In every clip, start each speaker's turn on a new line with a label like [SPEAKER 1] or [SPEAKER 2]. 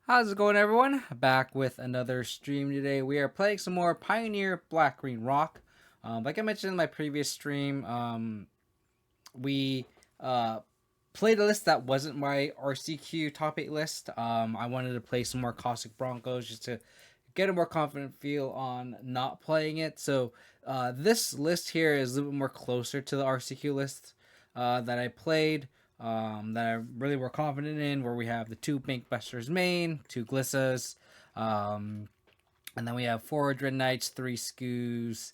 [SPEAKER 1] How's it going, everyone? Back with another stream today. We are playing some more Pioneer Black Green Rock. Like I mentioned in my previous stream, we uh, played a list that wasn't my RCQ top 8 list. I wanted to play some more Caustic Broncos just to get a more confident feel on not playing it. So this list here is a little bit more closer to the RCQ list that I played. That I really were confident in, where we have the two Bankbusters main, two Glissas, um, and then we have four Dread Knights, three Scoos,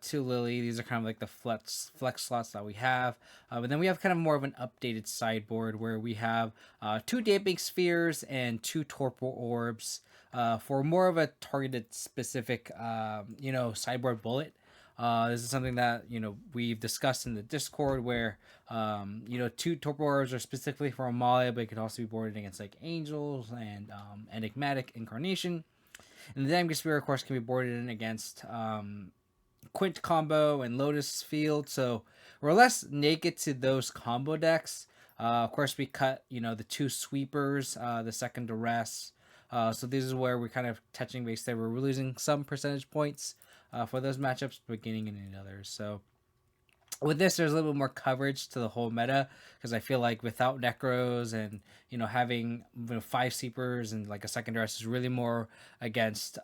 [SPEAKER 1] two Lily. These are kind of like the flex slots that we have. But then we have kind of more of an updated sideboard where we have two Damping Spheres and two Torpor Orbs for more of a targeted specific, sideboard bullet. This is something that we've discussed in the Discord, where two Torpor Orbs are specifically for Amalia, but it could also be boarded against like Angels and Enigmatic Incarnation. And the Damage Sphere, of course, can be boarded in against Quint combo and Lotus Field. So we're less naked to those combo decks. Of course, we cut the two sweepers, the second duress. So this is where we're kind of touching base there. We're losing some percentage points for those matchups, but gaining in others. So with this, there's a little bit more coverage to the whole meta, because I feel like without Necros and having five Seepers and like a second duress is really more against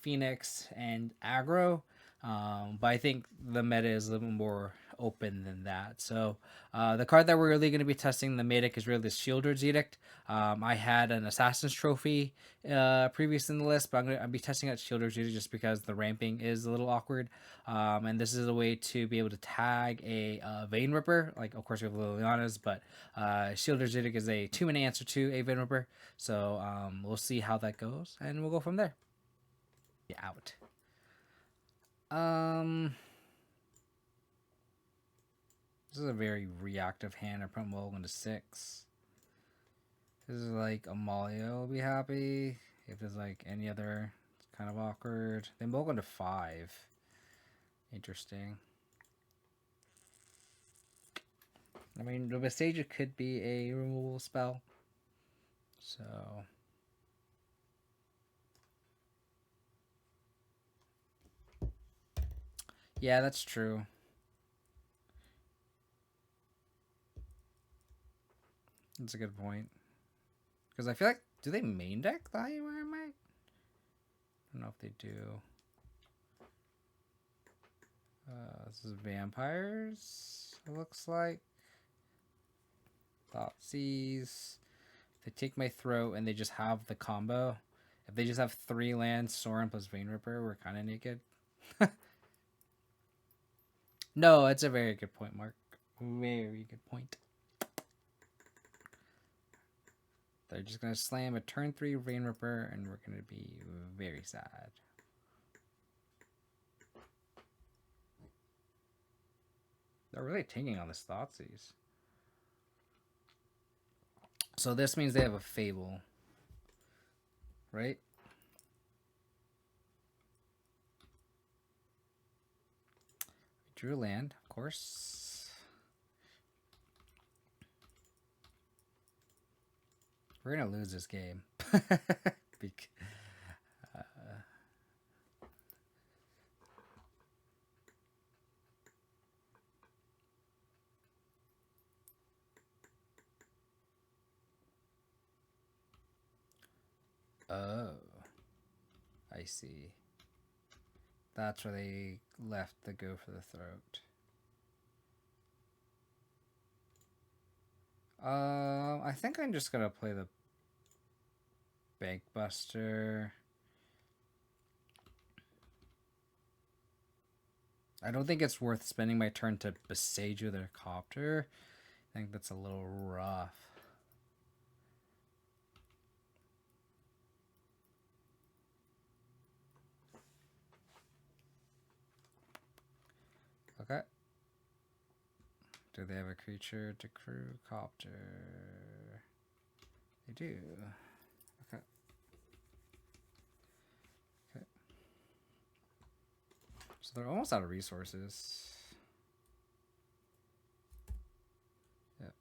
[SPEAKER 1] Phoenix and Aggro. But I think the meta is a little more open than that. So the card that we're really going to be testing the meta is really the Shieldred's Edict. I had an Assassin's Trophy previous in the list, but I'll be testing out Shieldred's Edict just because the ramping is a little awkward. And this is a way to be able to tag a Vein Ripper. Like, of course, we have Liliana's, but Shieldred's Edict is a 2-mana answer to a Vein Ripper. So we'll see how that goes, and we'll go from there. Yeah, out. This is a very reactive hand. I put Mulligan to 6. This is like Amalia will be happy. If there's like any other, it's kind of awkward. Then Mulligan to 5. Interesting. I mean, the Vestige could be a removal spell. So yeah, that's true. That's a good point. Because I feel like, do they main deck the High-Wire Might? I don't know if they do. This is Vampires, it looks like. Thoughtseize. They take my throat and they just have the combo. If they just have 3 lands, Sorin plus Vein Ripper, we're kind of naked. No, it's a very good point, Mark. Very good point. They're just going to slam a turn 3 Vein Ripper, and we're going to be very sad. They're really taking on this Thoughtseize. So this means they have a Fable. Right? Drew land, of course. We're going to lose this game. Oh, I see. That's where they left the go for the throat. I think I'm just gonna play the Bankbuster. I don't think it's worth spending my turn to Besage with a Copter. I think that's a little rough. Okay. Do they have a creature to crew Copter? They do. Okay. Okay. So they're almost out of resources. Yep.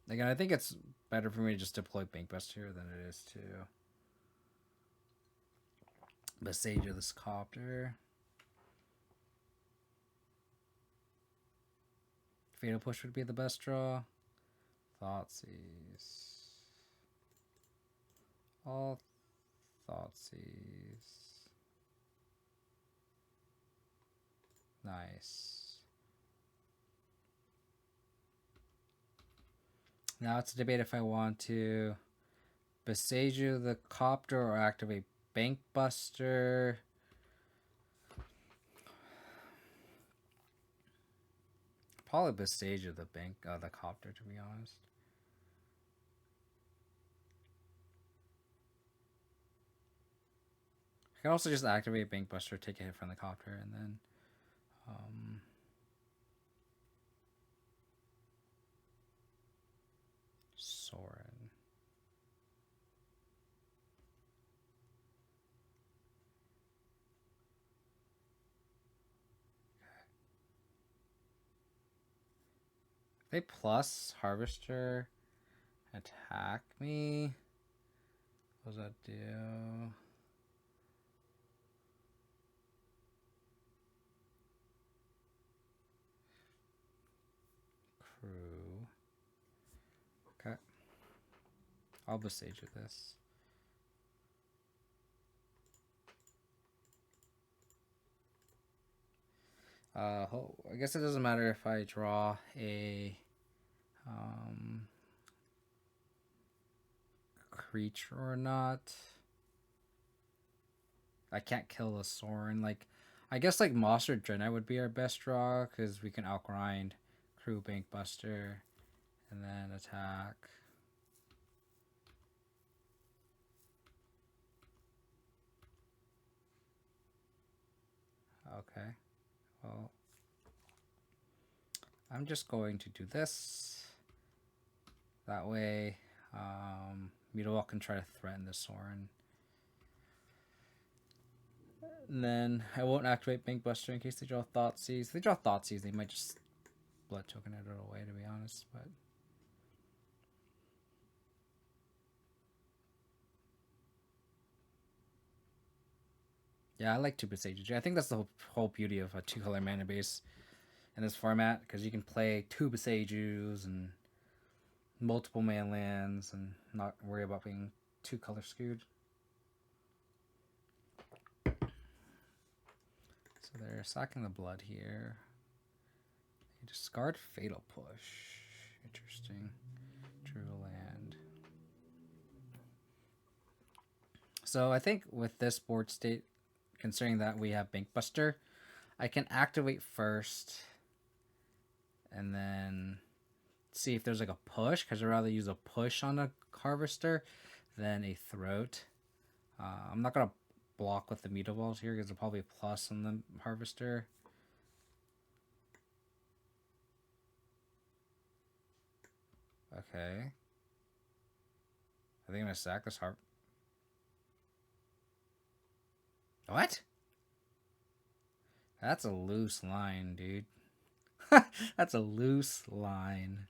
[SPEAKER 1] Again, I think it's better for me to just deploy Bankbuster here than it is to Besage this copter. Fatal Push would be the best draw. Thoughtseize. All Thoughtseize. Nice. Now it's a debate if I want to Besage the copter or activate Bankbuster. Probably Besage the copter, to be honest. I can also just activate Bankbuster, take a hit from the copter, and then Soren. They plus Harvester attack me. What does that do? Crew. Okay. I'll Besage with this. I guess it doesn't matter if I draw a creature or not. I can't kill a Soren. Like, I guess like Monster Dreadnought would be our best draw because we can outgrind Crew Bankbuster and then attack. Okay. Well, I'm just going to do this. That way, Mutawalk can try to threaten the Soren. And then I won't activate Bankbuster in case they draw Thoughtseize. If they draw Thoughtseize, they might just Blood Token it away, to be honest. But yeah, I like 2 Besage. I think that's the whole beauty of a 2-color mana base in this format, because you can play 2 Besages and multiple mana lands and not worry about being 2-color skewed. So they're sacking the blood here. They discard Fatal Push. Interesting. Drew a land. So I think with this board state, considering that we have Bankbuster, I can activate first and then see if there's like a push, because I'd rather use a push on a Harvester than a Throat. I'm not going to block with the Mutavault here because it's probably a plus on the Harvester. Okay. I think I'm going to sack this Harp. What? That's a loose line, dude. That's a loose line.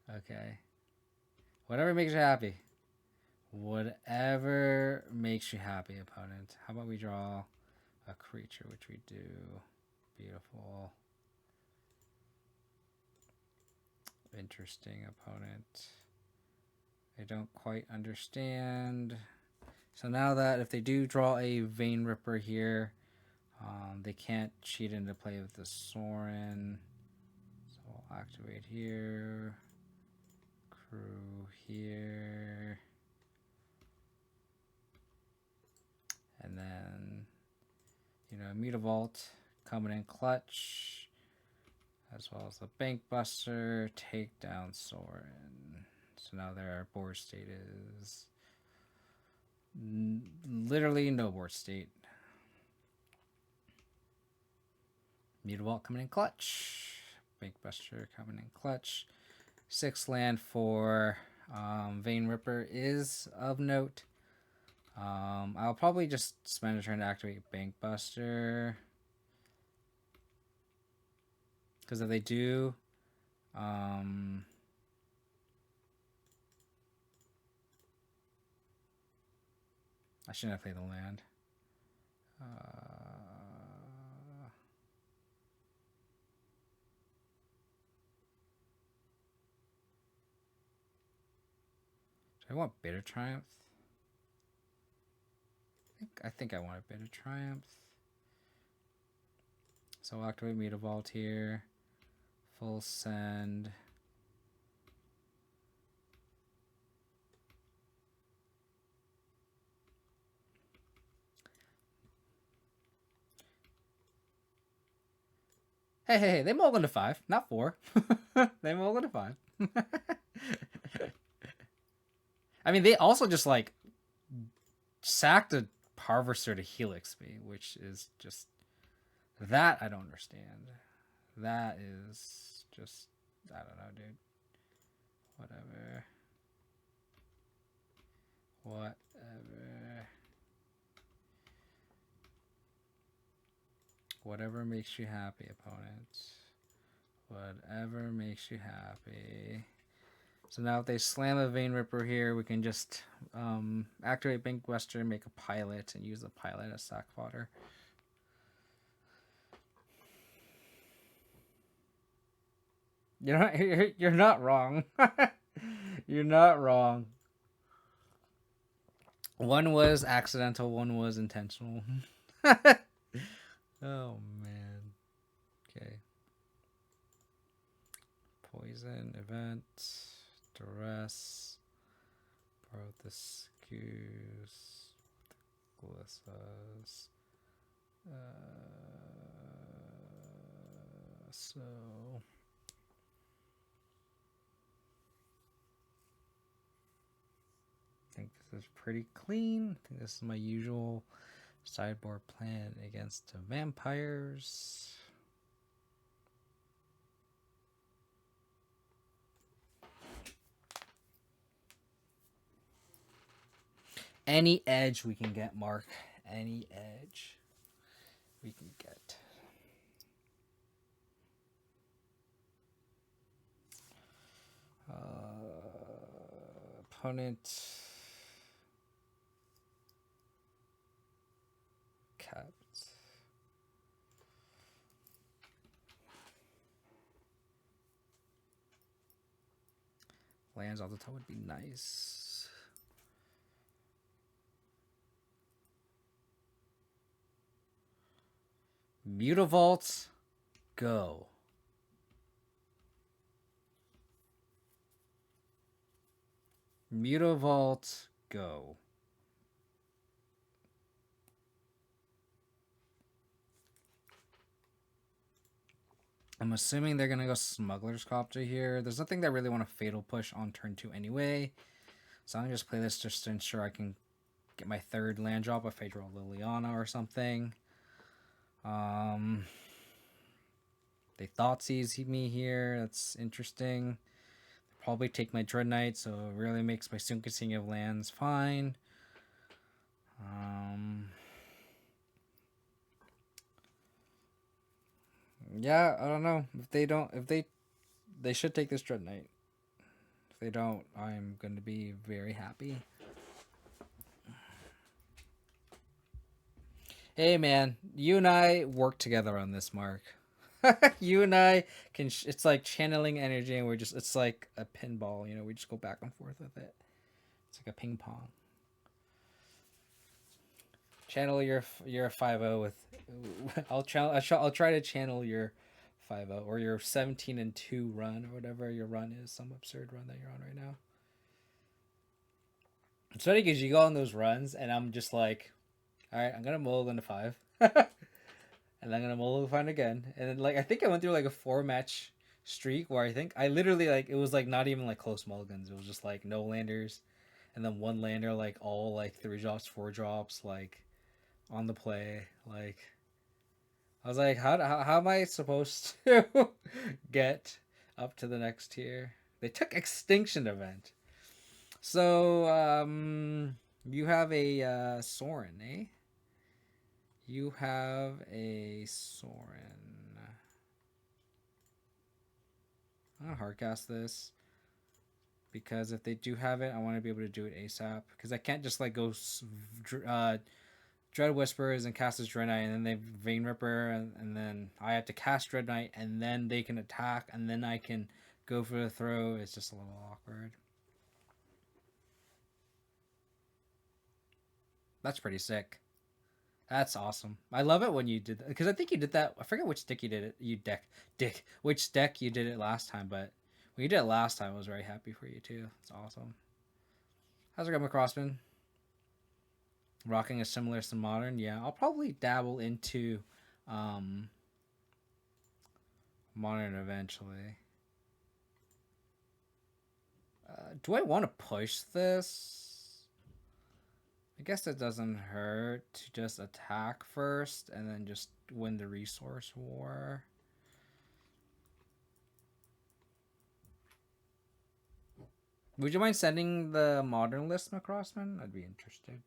[SPEAKER 1] Okay. Whatever makes you happy. Whatever makes you happy, opponent. How about we draw a creature, which we do. Beautiful. Interesting opponent. I don't quite understand. So now that if they do draw a Vein Ripper here, they can't cheat into play with the Soren. So I'll activate here. Crew here. And then, Mutavault coming in clutch. As well as the Bankbuster, take down Soren. So now their board state is literally no board state. Mutavault coming in clutch. Bankbuster coming in clutch. 6 land for Vein Ripper is of note. I'll probably just spend a turn to activate Bankbuster. Because if they do I shouldn't have played the land. Do I want Bitter Triumph? I think I want a Bitter Triumph. So I'll activate Mutavault here. Full send. Hey, they mulligan to 5, not 4. They mulligan to 5. I mean, they also just, like, sacked a Harvester to Helix me, which is just... That I don't understand. That is just... I don't know, dude. Whatever. Whatever makes you happy, opponent. Whatever makes you happy. So now if they slam a Vein Ripper here, we can just activate Bankbuster, make a pilot, and use the pilot as sack fodder. You're not wrong. You're not wrong. One was accidental, one was intentional. Oh man. Okay. Poison, event, duress, Brothescus, Glissas. So I think this is pretty clean. I think this is my usual sideboard plan against vampires. Any edge we can get, Mark. Any edge we can get. Opponent capped. Lands off the top would be nice. Mutavault, go. Mutavault, go. I'm assuming they're going to go Smuggler's Copter here. There's nothing that I really want to Fatal Push on turn 2 anyway. So I'm going to just play this just to ensure I can get my third land drop of Phaedral Liliana or something. They Thoughtseize me here. That's interesting. They'll probably take my Dread Knight, so it really makes my Sunketing of lands fine. Yeah, I don't know. They should take this Dread Knight. If they don't, I'm going to be very happy. Hey man, you and I work together on this, Mark. You and I can, it's like channeling energy, and it's like a pinball, you know, we just go back and forth with it. It's like a ping pong. Channel your 5-0 with, I'll try to channel your 5-0 or your 17-2 run or whatever your run is, some absurd run that you're on right now. It's funny because you go on those runs and I'm just like, all right, I'm gonna mulligan to 5. And I'm gonna mulligan again. And then, like, I think I went through like a 4-match streak where I think I literally, like, it was like not even like close mulligans. It was just like no landers, and then one lander, like all like 3 drops, 4 drops, like on the play. Like, I was like, how am I supposed to get up to the next tier? They took Extinction Event. So you have a Sorin, eh? You have a Sorin. I'm gonna hardcast this. because if they do have it, I want to be able to do it ASAP. Because I can't just like go Dread Whispers and cast as Dread Knight, and then they Vein Ripper, and then I have to cast Dread Knight, and then they can attack, and then I can go for the throw. It's just a little awkward. That's pretty sick. That's awesome. I love it when you did that, because I think you did that. I forget which deck you did it. Which deck you did it last time, but when you did it last time, I was very happy for you too. It's awesome. How's it going, McCrossman? Rocking is similar to modern. Yeah, I'll probably dabble into modern eventually. Do I want to push this? I guess it doesn't hurt to just attack first and then just win the resource war. Would you mind sending the modern list, McCrossman? I'd be interested.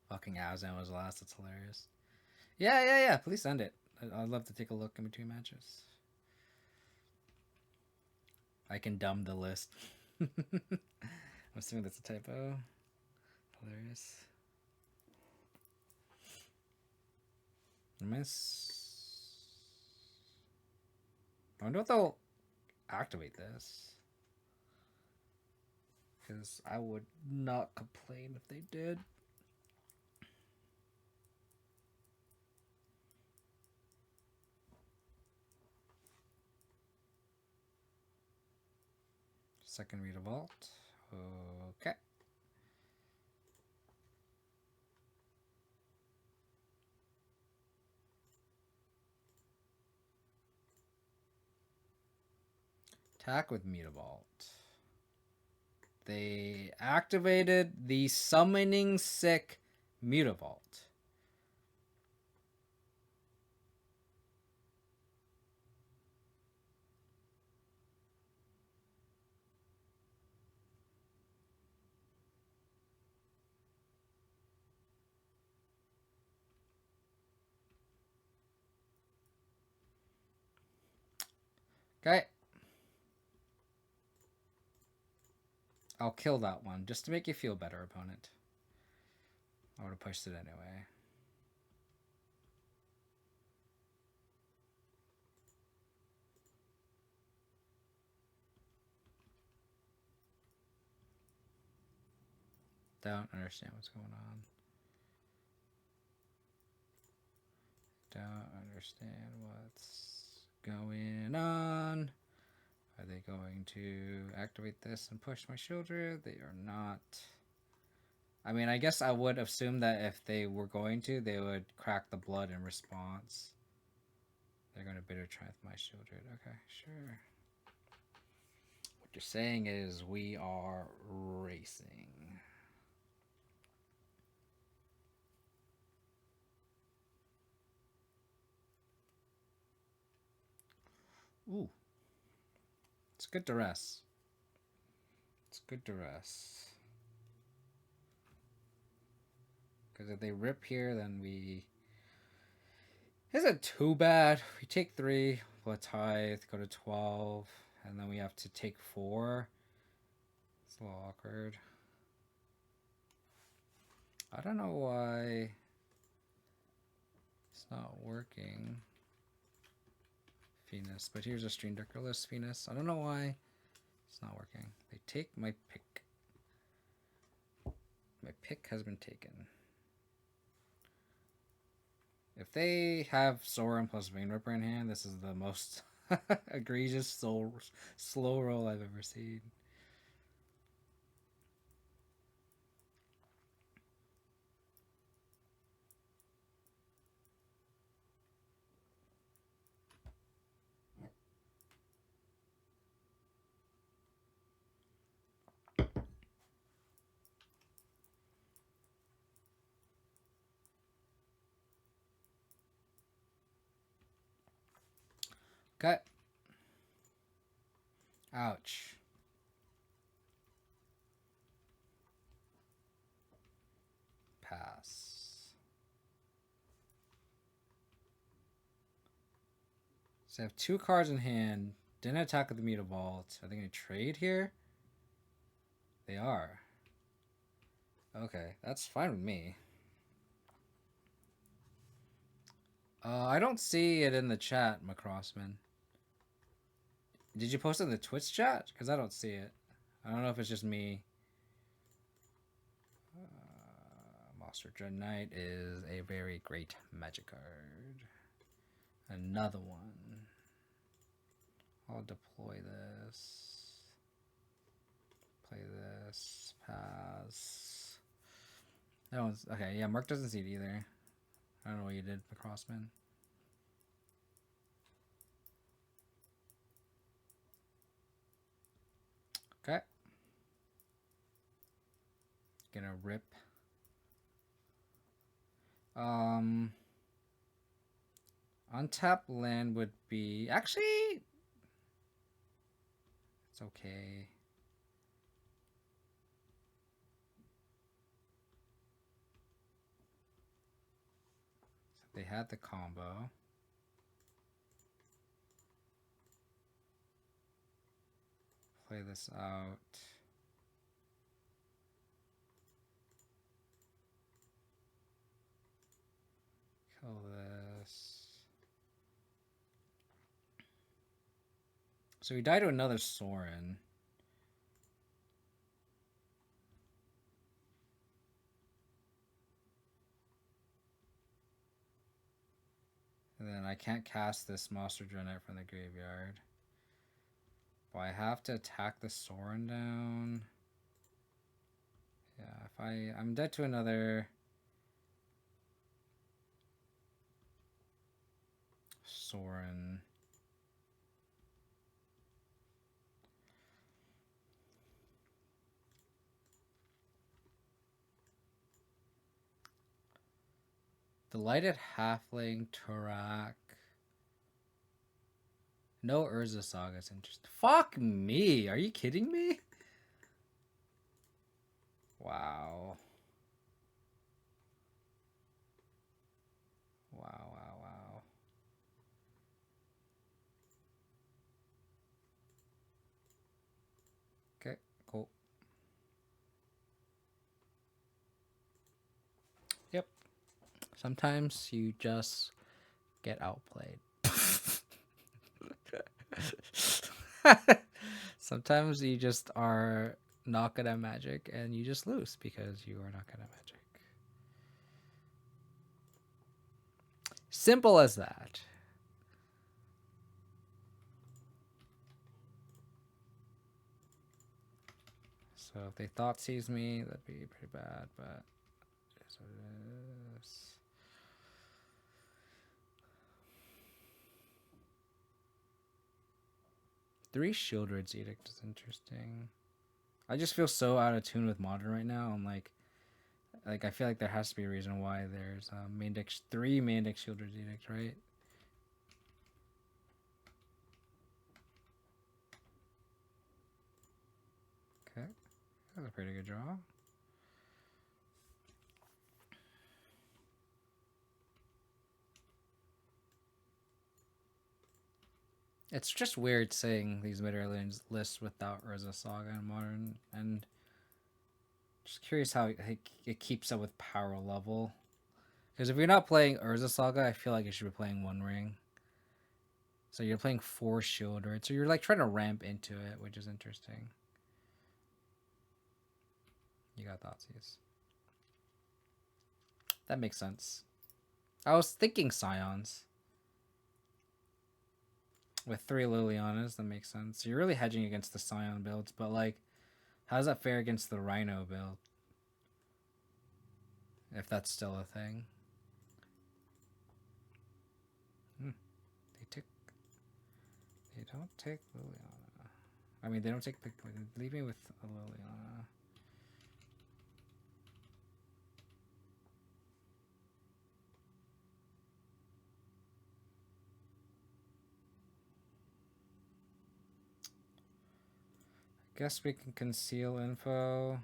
[SPEAKER 1] Fucking Azan was last. That's hilarious. Yeah. Please send it. I'd love to take a look in between matches. I can dumb the list. I'm assuming that's a typo. Hilarious. Miss. I wonder if they'll activate this. Because I would not complain if they did. Second read a vault. Okay. Attack with Mutavault. They activated the Summoning Sick Mutavault. Okay. I'll kill that one just to make you feel better, opponent. I would have pushed it anyway. Don't understand what's going on. Don't understand what's going on. Are they going to activate this and push my shoulder? They are not. I mean, I guess I would assume that if they were going to, they would crack the blood in response. They're going to bitter triumph my shoulder. Okay, sure. What you're saying is we are racing. Ooh. It's good to rest. It's good to rest. Because if they rip here, then we... Isn't too bad. We take 3, we'll tithe, go to 12, and then we have to take 4. It's a little awkward. I don't know why it's not working. Venus, but here's a Stream Decker list, Venus. I don't know why it's not working. They take my pick. My pick has been taken. If they have Sorin plus Vein Ripper in hand, this is the most egregious slow roll I've ever seen. Okay. Ouch. Pass. So I have 2 cards in hand. Didn't attack with the Meta Vault. Are they going to trade here? They are. Okay, that's fine with me. I don't see it in the chat, Macrossman. Did you post it in the Twitch chat? Because I don't see it. I don't know if it's just me. Monster Dread Knight is a very great magic card. Another one. I'll deploy this. Play this. Pass. That one's okay. Yeah, Mark doesn't see it either. I don't know what you did, Macrossman. Okay. Gonna rip. Untap land would be actually. It's okay. So they had the combo. Play this out. Kill this. So we die to another Sorin. And then I can't cast this Monster Dread Knight from the graveyard. But I have to attack the Sorin down. Yeah, if I'm dead to another Sorin. Delighted Halfling, Turak. No Urza Saga's interesting. Fuck me! Are you kidding me? Wow. Wow, wow, wow. Okay, cool. Yep. Sometimes you just get outplayed. Sometimes you just are not good at Magic and you just lose because you are not good at Magic. Simple as that. So if they thought sees me, that'd be pretty bad, but it is what it is. Three Shieldred's Edict is interesting. I just feel so out of tune with Modern right now. I'm like I feel like there has to be a reason why there's main deck 3 main deck Shieldred's Edict, right? Okay, that's a pretty good draw. It's just weird saying these mid-early lists without Urza Saga and Modern, and just curious how it keeps up with power level. Because if you're not playing Urza Saga, I feel like you should be playing One Ring. So you're playing 4 Shieldred, so you're like trying to ramp into it, which is interesting. You got Thoughtseize. That makes sense. I was thinking Scions. With 3 Lilianas, that makes sense. So you're really hedging against the Scion builds, but like, how does that fare against the Rhino build? If that's still a thing. They don't take Liliana. I mean, they don't take the... Leave me with a Liliana. Guess we can conceal info.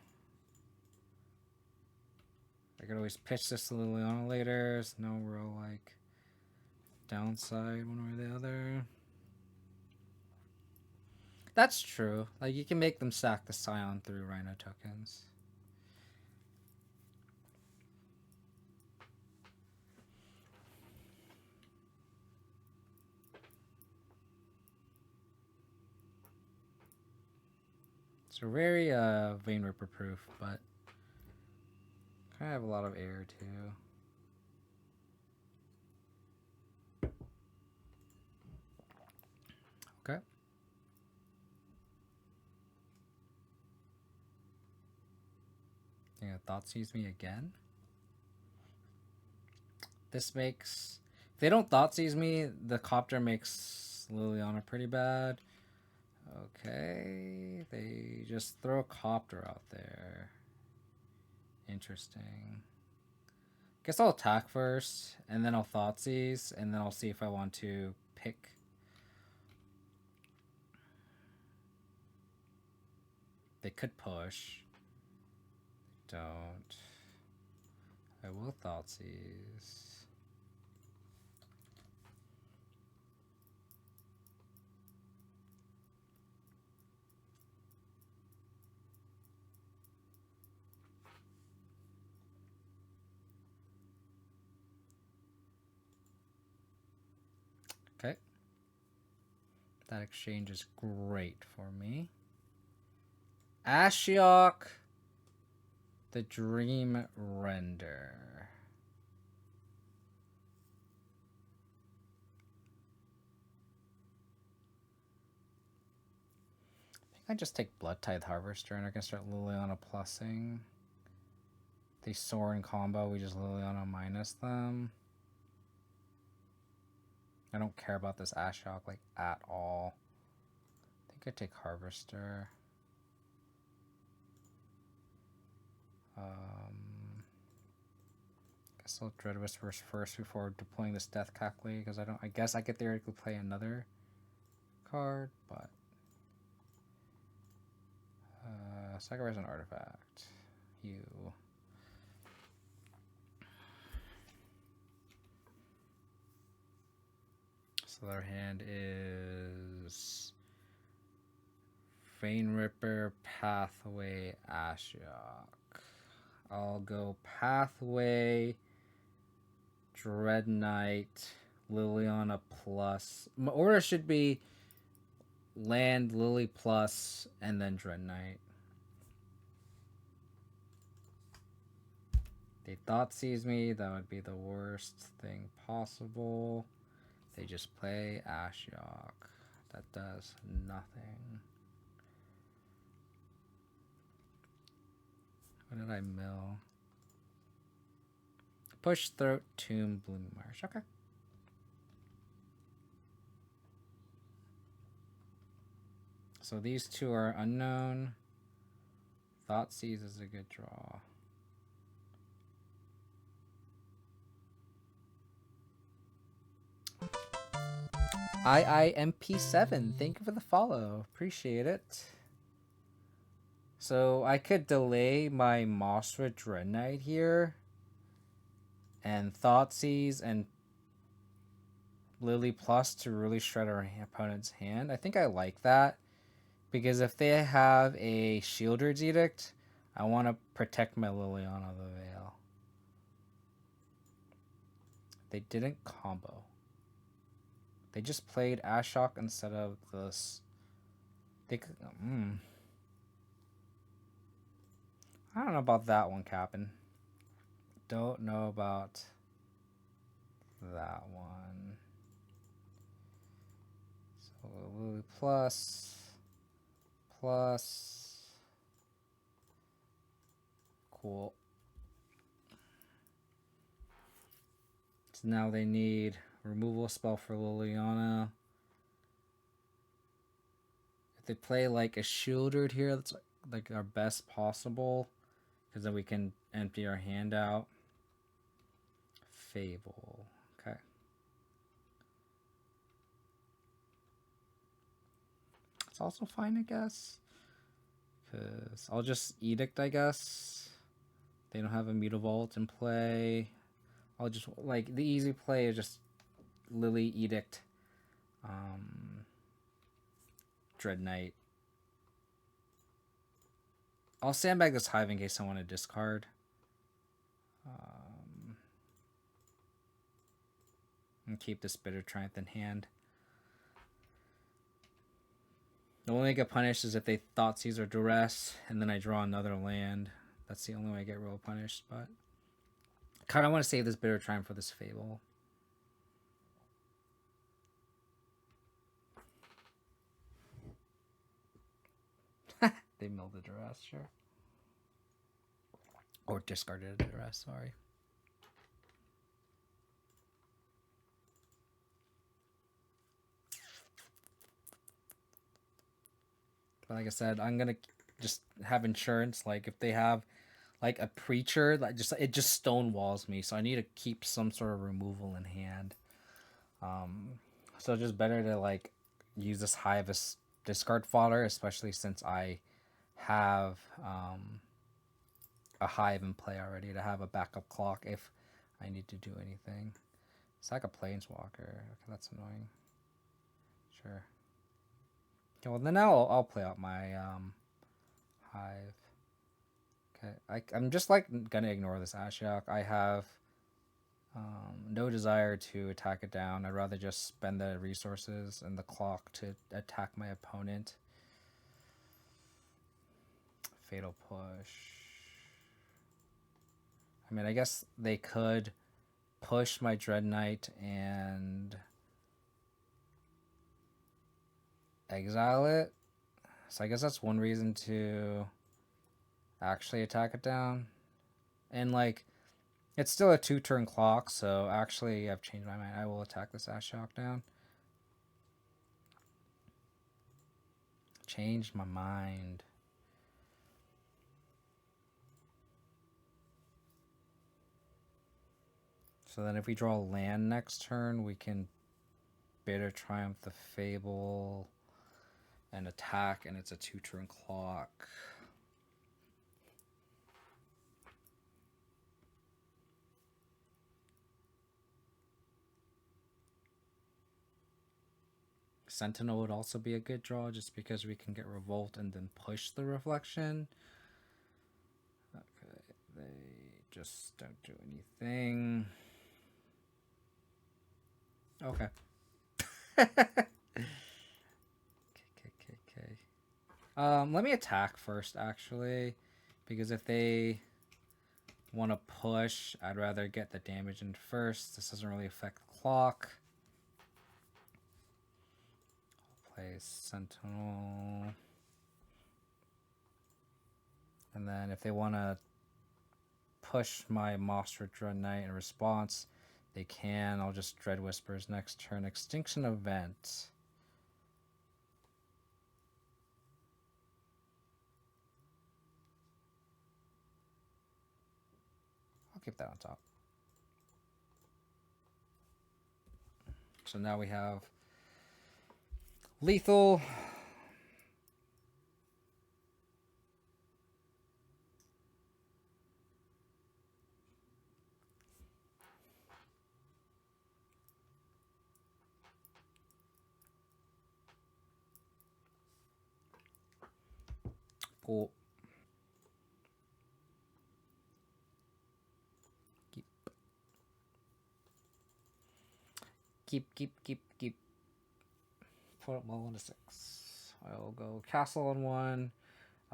[SPEAKER 1] I could always pitch this to Liliana later. There's no real, like, downside one way or the other. That's true. Like, you can make them sack the Scion through Rhino tokens. So very Vein Ripper proof, but kind of have a lot of air too. Okay. Yeah, thought sees me again. This makes, if they don't thought seize me, the copter makes Liliana pretty bad. Okay, they just throw a copter out there. Interesting. Guess I'll attack first, and then I'll thought seize, and then I'll see if I want to pick. They could push. Don't. I will thought seize. Okay. That exchange is great for me. Ashiok, the Dream Render. I just take Blood Tithe Harvester and I can start Liliana plussing. They soar in combo, we just Liliana minus them. I don't care about this Ashiok like at all. I think I take Harvester. Guess I'll Dread Whisper first before deploying this Death Cackly because I guess I could theoretically play another card, but sacrifice an artifact. You. So their hand is Vein Ripper, Pathway, Ashiok. I'll go Pathway, Dread Knight, Liliana plus. My order should be Land, Lily plus, and then Dread Knight. They thought seize me, that would be the worst thing possible. They just play Ashiok. That does nothing. What did I mill? Push, Throat, Tomb, Blooming Marsh. Okay. So these two are unknown. Thought seize is a good draw. IIMP7, thank you for the follow. Appreciate it. So I could delay my Mossra Dread Knight here. And Thoughtseize and Lily Plus to really shred our opponent's hand. I think I like that. Because if they have a Shielder's Edict, I want to protect my Liliana of the Veil. They didn't combo. They just played Ashiok instead of this. They could, I don't know about that one, Captain. Don't know about that one. So Lily plus. Cool. So now they need removal spell for Liliana. If they play like a Shieldred here, that's like our best possible. Because then we can empty our hand out. Fable. Okay. It's also fine, I guess. Because I'll just Edict, I guess. They don't have a Mutavault in play. I'll just, like, the easy play is just Lily Edict, Dread Knight. I'll sandbag this Hive in case I want to discard. And keep this Bitter Triumph in hand. The only way I get punished is if they Thoughtseize or Duress, and then I draw another land. That's the only way I get real punished, but I kind of want to save this Bitter Triumph for this Fable. They milled the Duress, sure. Or discarded a Duress, sorry. But like I said, I'm gonna just have insurance. Like if they have like a Preacher, that it just stonewalls me. So I need to keep some sort of removal in hand. So just better to like use this Hive as discard fodder, especially since I have a Hive in play already to have a backup clock if I need to do anything. It's like a Planeswalker. Okay, that's annoying. Sure. Okay, well then I'll play out my Hive. Okay, I'm just like gonna ignore this Ashiok. I have no desire to attack it down. I'd rather just spend the resources and the clock to attack my opponent. Fatal Push. I mean, I guess they could push my Dread Knight and exile it. So I guess that's one reason to actually attack it down. And like, it's still a 2-turn clock, so actually I've changed my mind. I will attack this Ashiok down. Changed my mind. So then if we draw land next turn, we can Bitter Triumph the Fable and attack, and it's a 2-turn clock. Sentinel would also be a good draw just because we can get Revolt and then push the Reflection. Okay, they just don't do anything. Okay. Let me attack first, actually, because if they want to push, I'd rather get the damage in first. This doesn't really affect the clock. I'll play Sentinel. And then if they want to push my Monster Dread Knight in response, they can. I'll just Dread Whispers next turn. Extinction Event. I'll keep that on top. So now we have lethal. Cool. Keep. Put up level to 6. I'll go Castle on 1,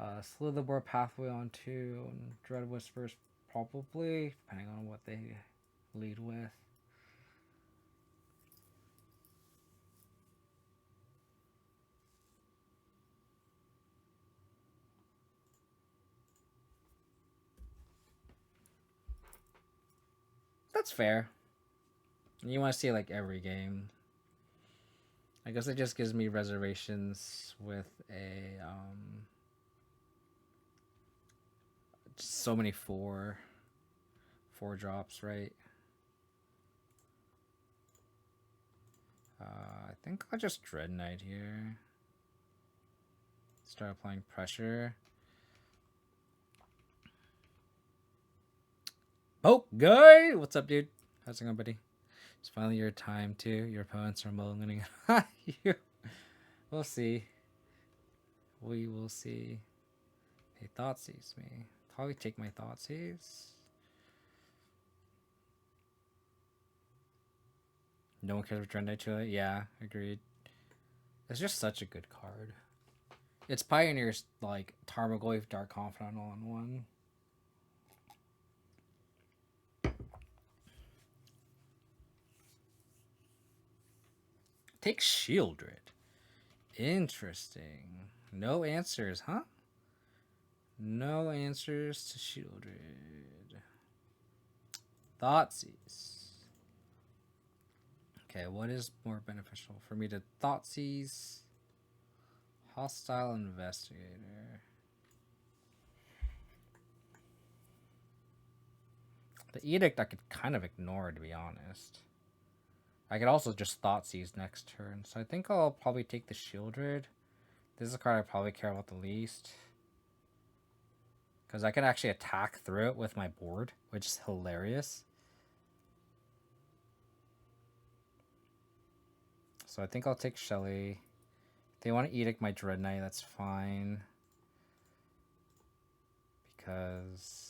[SPEAKER 1] Slitherboard Pathway on 2, and Dread Whispers probably, depending on what they lead with. That's fair. You want to see like every game. I guess it just gives me reservations with a so many 4 drops, right? I think I'll just Dread Knight here. Start applying pressure. Oh, guy! What's up, dude? How's it going, buddy? It's finally your time too. Your opponents are mulling on you. We'll see. We will see. He thought sees me. Probably take my thought sees. No one cares for Dread Knight to it. Yeah, agreed. It's just such a good card. It's Pioneer's like Tarmogoyf Dark Confidant all in one. Take Shieldred. Interesting. No answers, huh? No answers to Shieldred. Thoughtseize. Okay, what is more beneficial for me to Thoughtseize? Hostile Investigator. The Edict I could kind of ignore, to be honest. I could also just Thoughtseize next turn, so I think I'll probably take the Shieldred. This is a card I probably care about the least. Because I can actually attack through it with my board, which is hilarious. So I think I'll take Shelly. If they want to Edict my Dread Knight, that's fine. Because...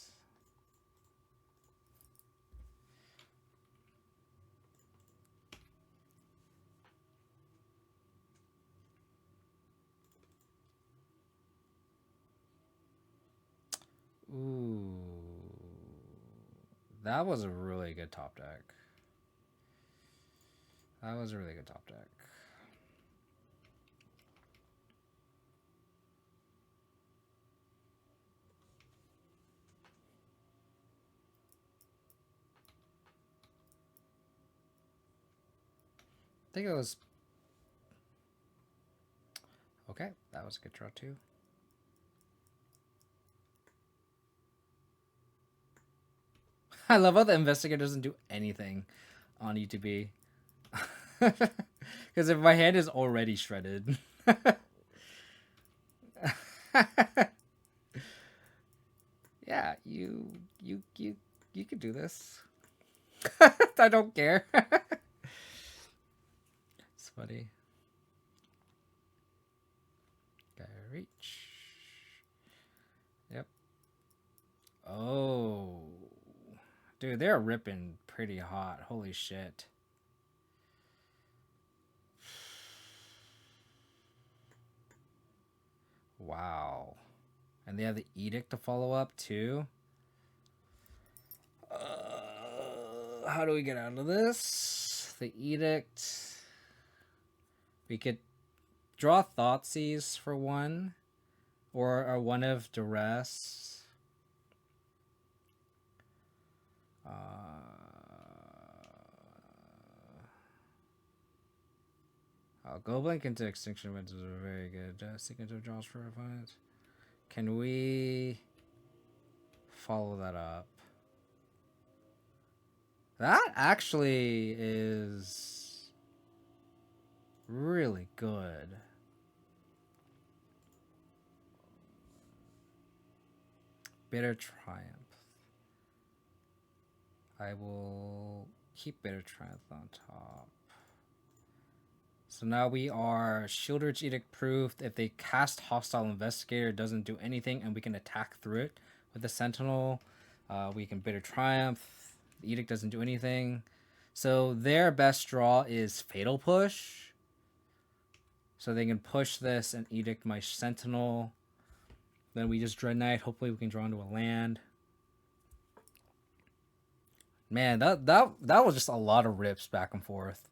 [SPEAKER 1] Ooh. That was a really good top deck. That was a really good top deck. I think it was... Okay, that was a good draw too. I love how the Investigator doesn't do anything on ETB. Because if my hand is already shredded. Yeah, you could do this. I don't care. It's funny. Gotta reach. Yep. Oh. Dude, they're ripping pretty hot. Holy shit. Wow. And they have the Edict to follow up too. How do we get out of this? The Edict. We could draw Thoughtseize for one. Or a one of Duress. Go Blink into Extinction Events is a very good sequence of draws for opponents. Can we follow that up? That actually is really good. Bitter Triumph. I will keep Bitter Triumph on top. So now we are Shieldred's Edict proof. If they cast Hostile Investigator, it doesn't do anything, and we can attack through it with the Sentinel. We can Bitter Triumph. The Edict doesn't do anything. So their best draw is Fatal Push. So they can push this and Edict my Sentinel. Then we just Dread Knight. Hopefully we can draw into a land. Man, that was just a lot of rips back and forth.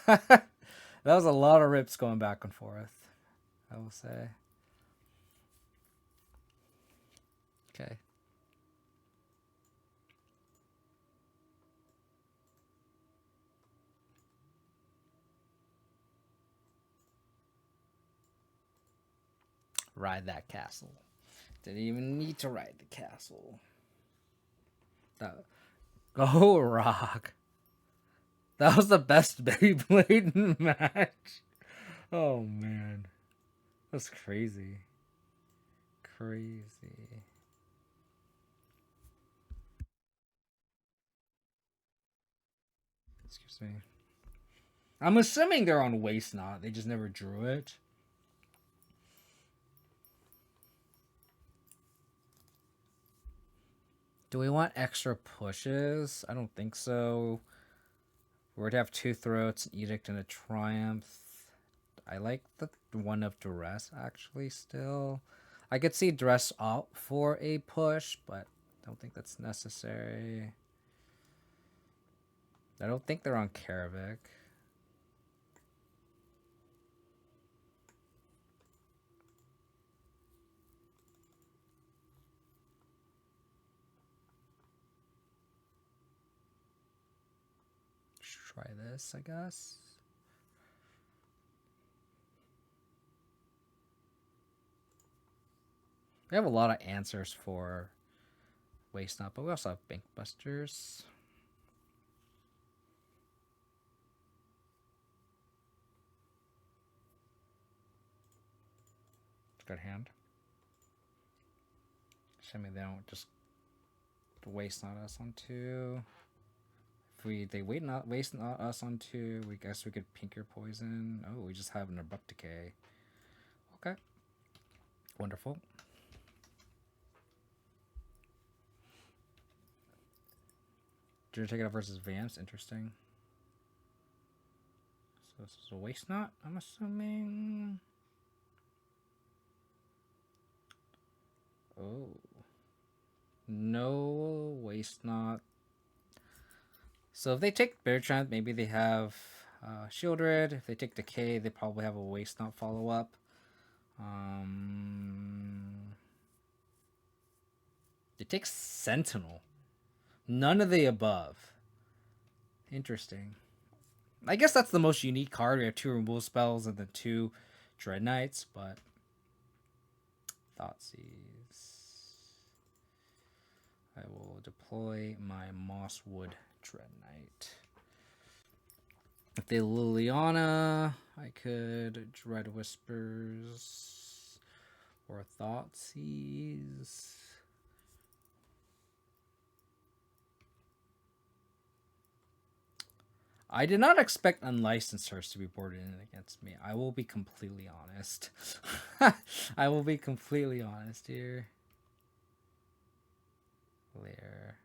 [SPEAKER 1] That was a lot of rips going back and forth, I will say. Okay. Ride that castle. Didn't even need to ride the castle. Go Rock. That was the best Beyblade match. Oh man. That's crazy. Crazy. me. I'm assuming they're on Waste Not. They just never drew it. Do we want extra pushes? I don't think so. We're to have 2 Throats, an Edict, and a Triumph. I like the one of Duress, actually, still. I could see Duress up for a push, but I don't think that's necessary. I don't think they're on Karavik. Try this, I guess. We have a lot of answers for Waste Not, but we also have Bankbusters. Good hand. Assuming they don't just Waste Not us on 2. If they waste not us on 2, we guess we could pink your poison. Oh, we just have an Abrupt Decay. Okay. Wonderful. Did you take it out versus Vamps? Interesting. So this is a Waste Not, I'm assuming. Oh. No Waste Not. So if they take Bertrand, maybe they have Shieldred. If they take Decay, they probably have a Waste Not follow-up. They take Sentinel. None of the above. Interesting. I guess that's the most unique card. We have 2 removal spells and then 2 Dread Knights, but Thoughtseize. I will deploy my Mosswood Dread Knight. If they Liliana, I could Dread Whispers or Thoughtseize. I did not expect Unlicensed Hearse to be boarded in against me. I will be completely honest. I will be completely honest here. Lair.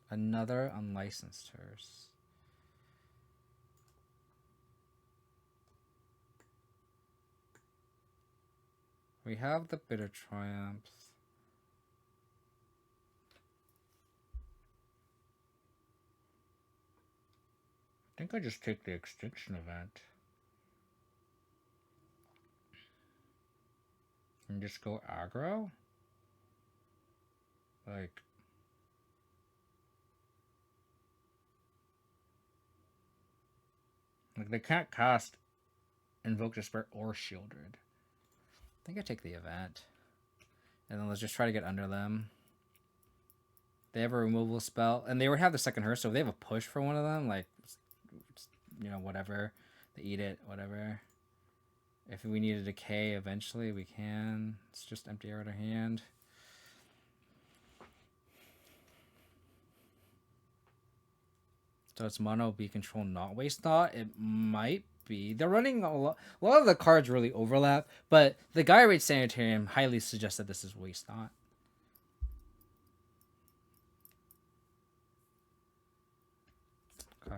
[SPEAKER 1] Another Unlicensed Hearse. We have the Bitter Triumph. I think I just take the Extinction Event. And just go aggro? Like... they can't cast Invoke Despair or Shieldred. I think I take the event. And then let's just try to get under them. They have a removal spell. And they would have the second Hearse, so if they have a push for one of them, like, you know, whatever. They eat it, whatever. If we need a Decay eventually, we can. Let's just empty out our hand. So it's mono, be control, not Waste Not. It might be. They're running a lot of the cards really overlap, but the Gaia Rate Sanitarium highly suggests that this is Waste Not. Okay.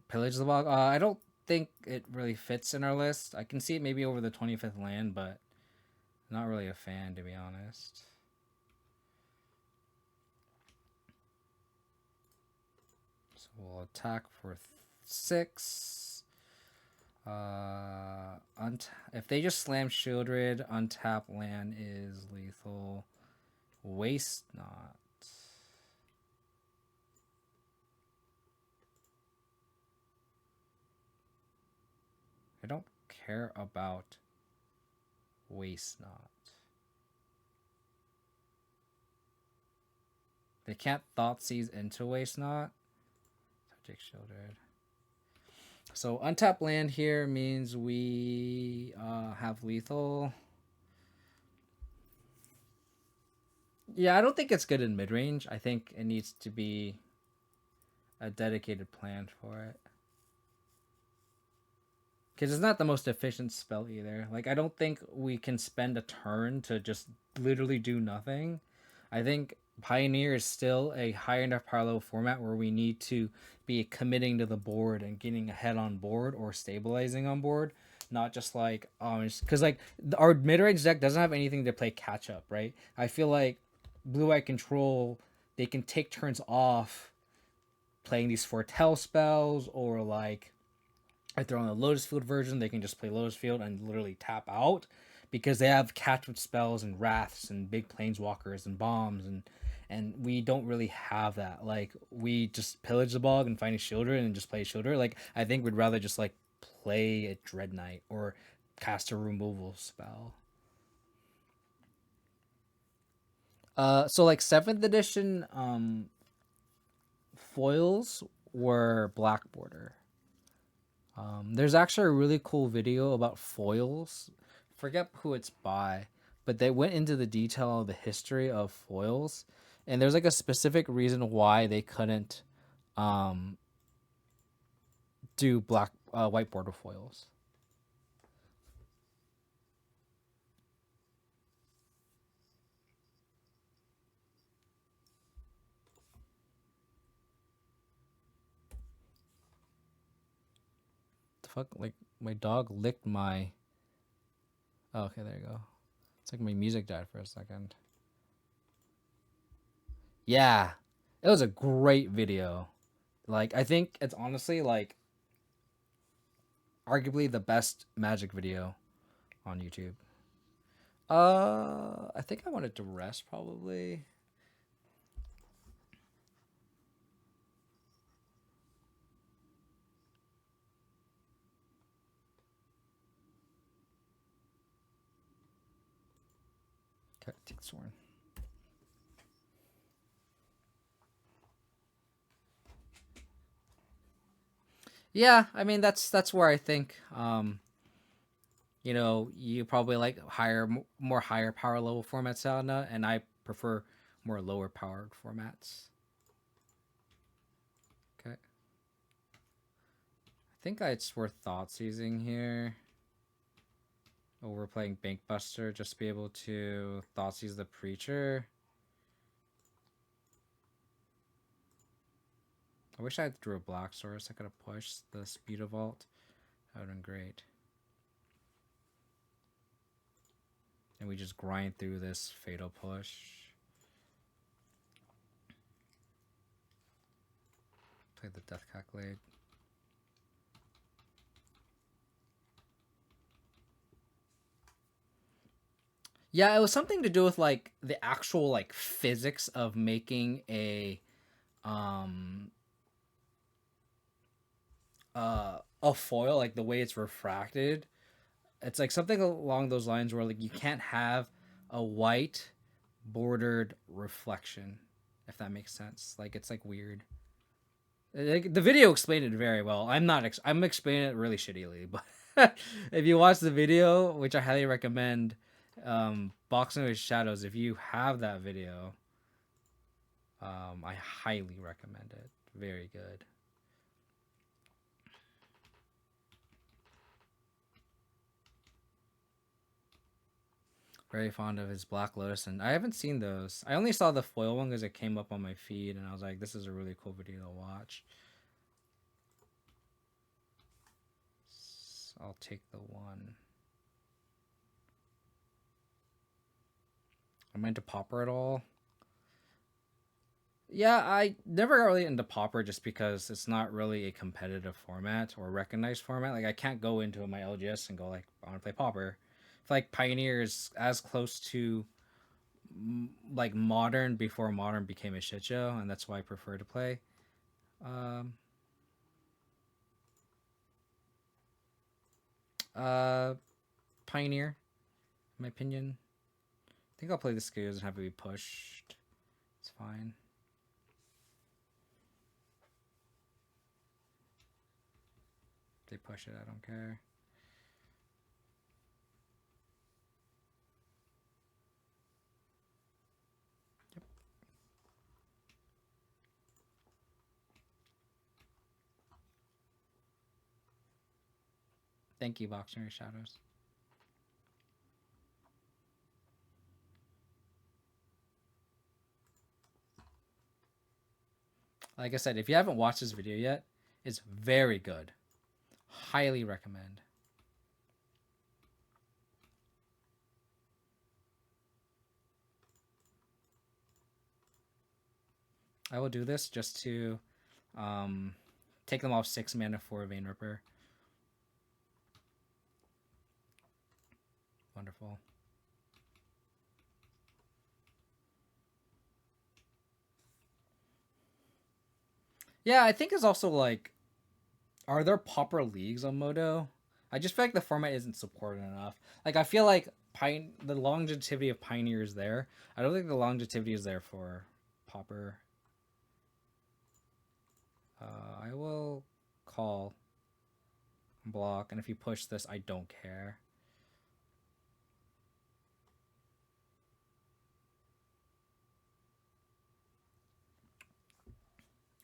[SPEAKER 1] Pillage the Bog. I don't think it really fits in our list. I can see it maybe over the 25th land, but not really a fan, to be honest. So we'll attack for 6. If they just slam Shieldred, untap land is lethal. Waste Not. I don't care about Waste Not. They can't Thoughtseize into Waste Not. take Shieldred. So untapped land here means we have lethal. Yeah, I don't think it's good in mid range. I think it needs to be a dedicated plan for it. Because it's not the most efficient spell either. Like, I don't think we can spend a turn to just literally do nothing. I think Pioneer is still a high enough power level format where we need to be committing to the board and getting ahead on board or stabilizing on board. Not just like, because like our mid range deck doesn't have anything to play catch up, right? I feel like Blue Eye Control, they can take turns off playing these foretell spells, or like if they're on the Lotus Field version, they can just play Lotus Field and literally tap out because they have catch up spells and wraths and big planeswalkers and bombs, and we don't really have that. Like, we just pillage the bog and find a Shielder and just play a Shielder. Like, I think we'd rather just like play a Dread Knight or cast a removal spell. So like 7th edition foils were black border. There's actually a really cool video about foils. Forget who it's by, but they went into the detail of the history of foils, and there's like a specific reason why they couldn't do white border foils. The fuck, like my dog licked my. Oh, okay, there you go. It's like my music died for a second. Yeah, it was a great video. Like, I think it's honestly like arguably the best Magic video on YouTube. I think I wanted to rest probably. Okay, take Sworn. Yeah, I mean that's where I think you probably like more higher power level formats, Sauna, and I prefer more lower powered formats. Okay. I think it's worth thought seizing here. Oh, we're playing Bankbuster just to be able to thought seize the Preacher. I wish I had drew a black source. I could have pushed the Speed of Vault. That would have been great. And we just grind through this Fatal Push. Play the Death Calculate. Yeah, it was something to do with like the actual like physics of making a foil, like the way it's refracted. It's like something along those lines where like you can't have a white bordered reflection, if that makes sense. Like, it's like weird. Like, the video explained it very well. I'm explaining it really shittily, but if you watch the video, which I highly recommend, Boxing with Shadows, if you have that video, I highly recommend it. Very good. Very fond of his Black Lotus, and I haven't seen those. I only saw the foil one because it came up on my feed, and I was like, this is a really cool video to watch. So I'll take the one. Am I into Pauper at all? Yeah, I never got really into Pauper just because it's not really a competitive format or recognized format. Like, I can't go into my LGS and go like, I want to play Pauper. I feel like Pioneer is as close to like Modern before Modern became a shit show, and that's why I prefer to play. Um, Pioneer, in my opinion. I think I'll play the skills and have it be pushed. It's fine. They push it, I don't care. Yep. Thank you, Boxer Shadows. Like I said, if you haven't watched this video yet, it's very good. Highly recommend. I will do this just to take them off 6 mana for Vein Ripper. Wonderful. Yeah, I think it's also like, are there pauper leagues on Modo? I just feel like the format isn't supported enough. Like, I feel like the longevity of Pioneer is there. I don't think the longevity is there for pauper. I will call, block, and if you push this, I don't care.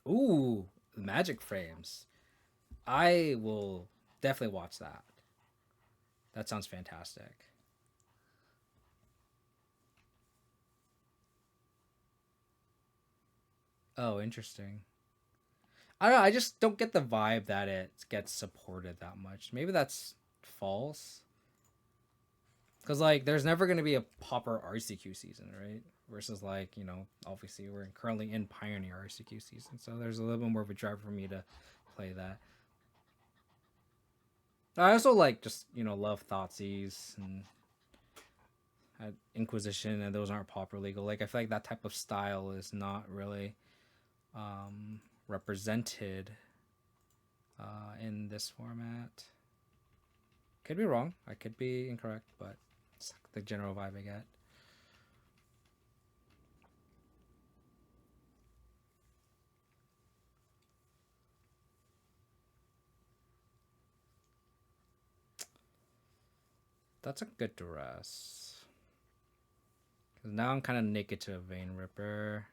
[SPEAKER 1] Ooh, magic frames. I will definitely watch that. That sounds fantastic. Oh, interesting. I don't know. I just don't get the vibe that it gets supported that much. Maybe that's false. Because, like, there's never going to be a pauper RCQ season, right? Versus, like, you know, obviously we're currently in Pioneer RCQ season. So there's a little bit more of a drive for me to play that. I also, like, just, you know, love Thoughtseize and Inquisition, and those aren't pauper legal. Like, I feel like that type of style is not really represented in this format. Could be wrong. I could be incorrect, but it's the general vibe I get. That's a good dress. Because now I'm kind of naked to a Vein Ripper.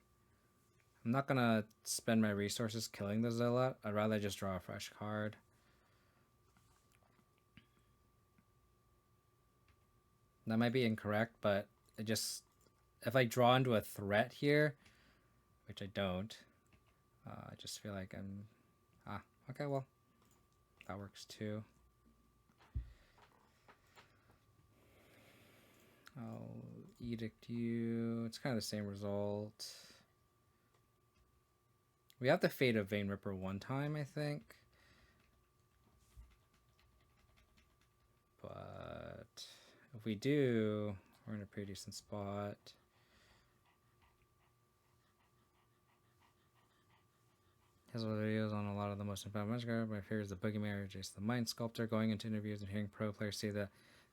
[SPEAKER 1] I'm not going to spend my resources killing the Zealot. I'd rather just draw a fresh card. That might be incorrect, but it just... If I draw into a threat here, which I don't, I just feel like I'm... okay, well, that works too. I'll edict you. It's kind of the same result. We have to fade a Vein Ripper one time, I think. But if we do, we're in a pretty decent spot. His videos on a lot of the most important magic cards. My favorite is the Boogeyman or Jason the Mind Sculptor. Going into interviews and hearing pro players say that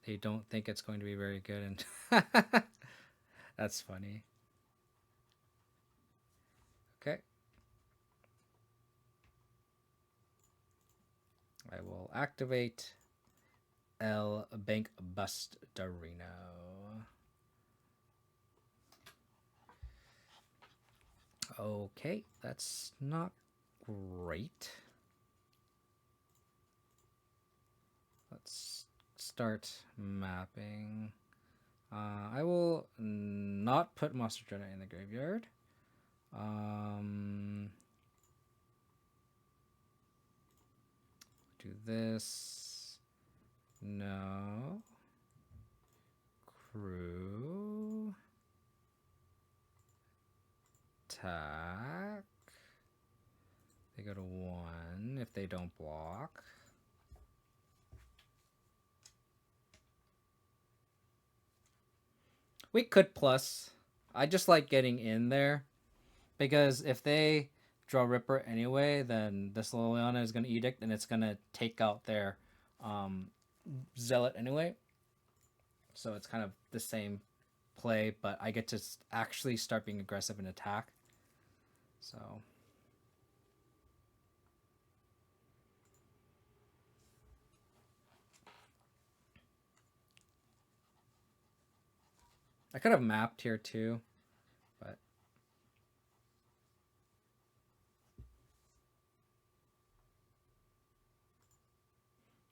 [SPEAKER 1] they don't think it's going to be very good, and that's funny. Okay. I will activate El Bankbusterino. Okay, that's not great. Let's start mapping. I will not put Monster Jedi in the graveyard. Do this. No. Crew. Attack. They go to 1 if they don't block. We could plus. I just like getting in there. Because if they draw Ripper anyway, then this Liliana is going to Edict and it's going to take out their Zealot anyway. So it's kind of the same play, but I get to actually start being aggressive in attack. So I could have mapped here too, but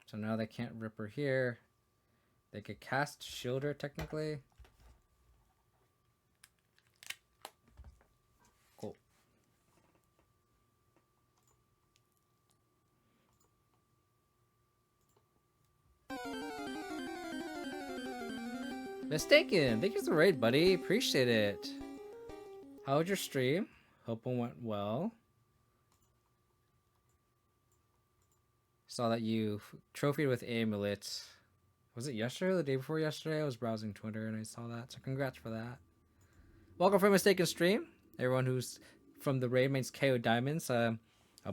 [SPEAKER 1] so now they can't Ripper here. They could cast Shielder technically. Cool. Mistaken. Thank you for the raid, buddy. Appreciate it. How was your stream? Hope it went well. Saw that you trophied with amulets. Was it yesterday or the day before yesterday? I was browsing Twitter and I saw that. So congrats for that. Welcome for Mistaken Stream. Everyone who's from the raid mates KO Diamonds. A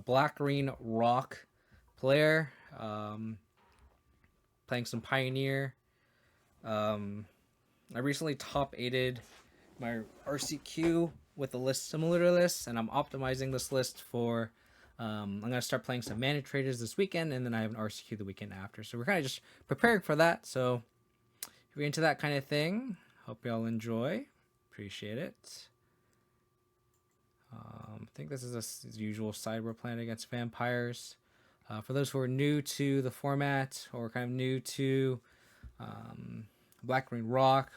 [SPEAKER 1] black green rock player. Playing some Pioneer. I recently top 8'd my RCQ with a list similar to this, and I'm optimizing this list for. I'm gonna start playing some Mana Traders this weekend, and then I have an RCQ the weekend after. So we're kind of just preparing for that. So if you're into that kind of thing, hope y'all enjoy. Appreciate it. I think this is a usual side we're playing against vampires. For those who are new to the format or kind of new to Black Green Rock,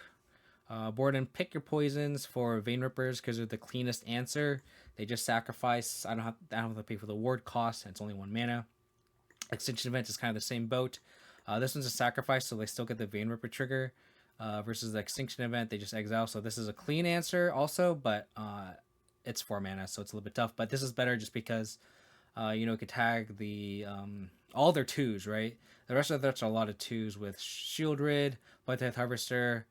[SPEAKER 1] Borden, pick your poisons for Vein Rippers because they're the cleanest answer. They just sacrifice. I don't have to pay for the ward cost, and it's only 1 mana. Extinction Event is kind of the same boat. This one's a sacrifice, so they still get the Vein Ripper trigger. Versus the Extinction Event, they just exile. So this is a clean answer also, but it's 4 mana, so it's a little bit tough. But this is better just because it could tag the all their 2s, right? The rest of the threats are a lot of 2s with Shield Rid, Bloodtithe Harvester,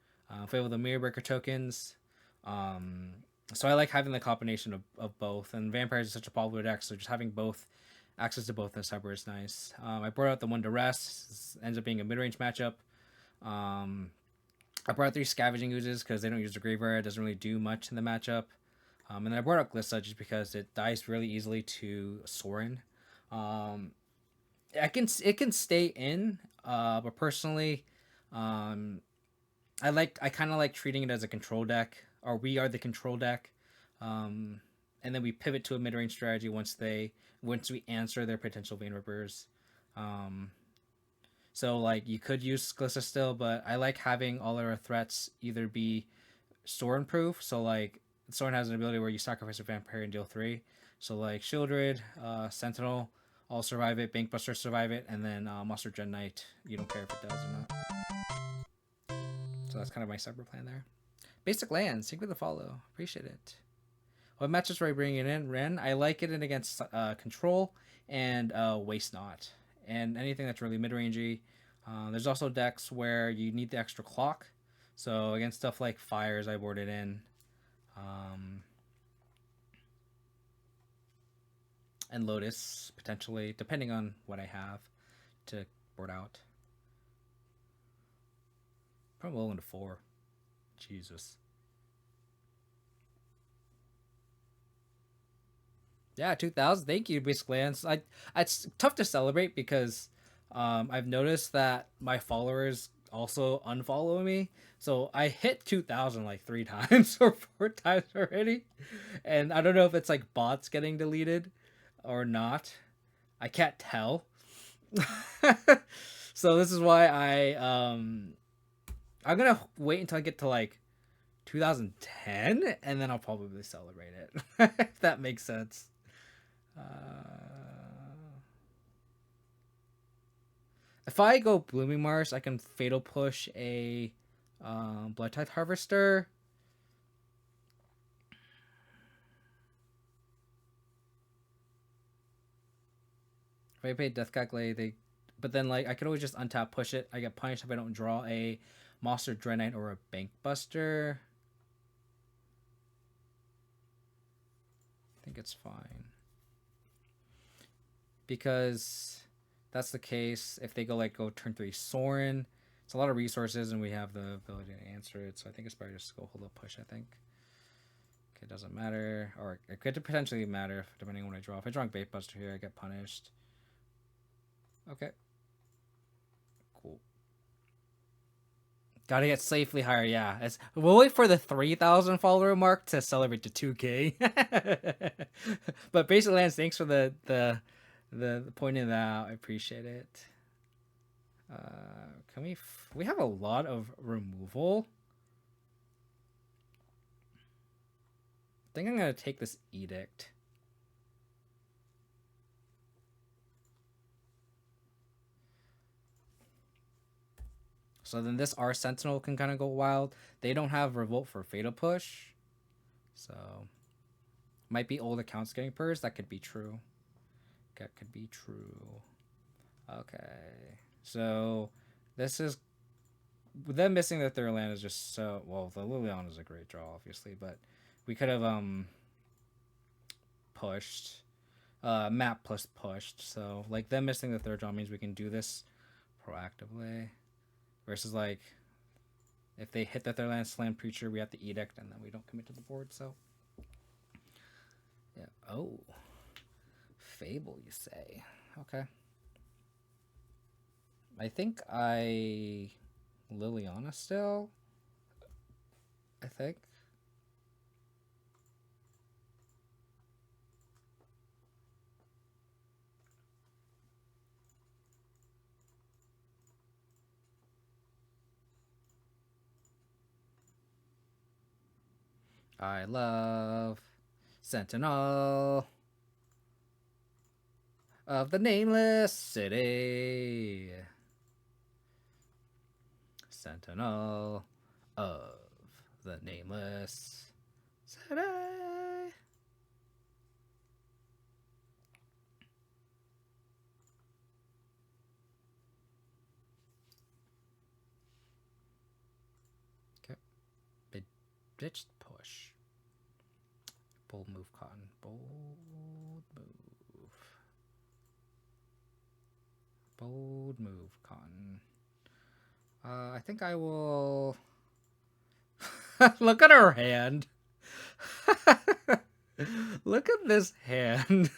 [SPEAKER 1] Fable the Mirror Breaker tokens. So I like having the combination of both. And Vampires is such a popular deck, so just having both access to both in Cyber is nice. I brought out the one to rest. This ends up being a mid-range matchup. I brought out 3 Scavenging Oozes because they don't use the Graveyard. It doesn't really do much in the matchup. And then I brought out Glissa just because it dies really easily to Sorin. It can stay in, but personally, I kind of like treating it as a control deck, or we are the control deck, and then we pivot to a mid range strategy once we answer their potential Vein Rippers. So like you could use Glissa still, but I like having all our threats either be Sorin proof. So like Sorin has an ability where you sacrifice a vampire and deal 3. So like Shieldred, Sentinel, all survive it. Bankbuster survive it, and then Monster Gen Knight. You don't care if it does or not. So that's kind of my cyber plan there. Basic lands, sync with the follow. Appreciate it. What matches are I bringing in? Ren. I like it in against control and waste not, and anything that's really mid rangey. There's also decks where you need the extra clock. So against stuff like fires, I board it in. And Lotus, potentially, depending on what I have to board out. Probably low into 4. Jesus. Yeah, 2,000. Thank you, Basic Lands. It's tough to celebrate because I've noticed that my followers also unfollow me. So I hit 2,000 like 3 times or 4 times already. And I don't know if it's like bots getting deleted or not. I can't tell. So this is why I'm gonna wait until I get to like 2010 and then I'll probably celebrate it. If that makes sense. If I go Blooming Mars, I can Fatal Push a Bloodtithe Harvester. If I pay Deathclaw Glade, but then like I could always just untap, push it. I get punished if I don't draw a Monster Dread Knight or a Bankbuster. I think it's fine. Because that's the case. If they go turn 3 Sorin, it's a lot of resources and we have the ability to answer it. So I think it's better just to go hold up push, I think. Okay, it doesn't matter. Or it could potentially matter depending on what I draw. If I draw a Baitbuster here, I get punished. Okay. Cool. Gotta get safely higher, yeah. We'll wait for the 3,000 follower mark to celebrate the 2K. But basically, Lance, thanks for the pointing that out. I appreciate it. Can we have a lot of removal? I think I'm gonna take this edict. So then this R Sentinel can kind of go wild. They don't have Revolt for Fatal Push. So might be old accounts getting purged. That could be true. That could be true. Okay. So this is them missing the third land is just so well. The Liliana is a great draw, obviously, but we could have pushed, map plus pushed. So like them missing the third draw means we can do this proactively, versus like if they hit the third land slam preacher, we have to edict and then we don't commit to the board. So yeah. Oh, Fable, you say? Okay. I think I Liliana still. I think. I love Sentinel of the Nameless City. Sentinel of the Nameless City. Okay. Bitch push. Bold move, Cotton. Bold move. Bold move, Cotton. I think I will. Look at her hand. Look at this hand.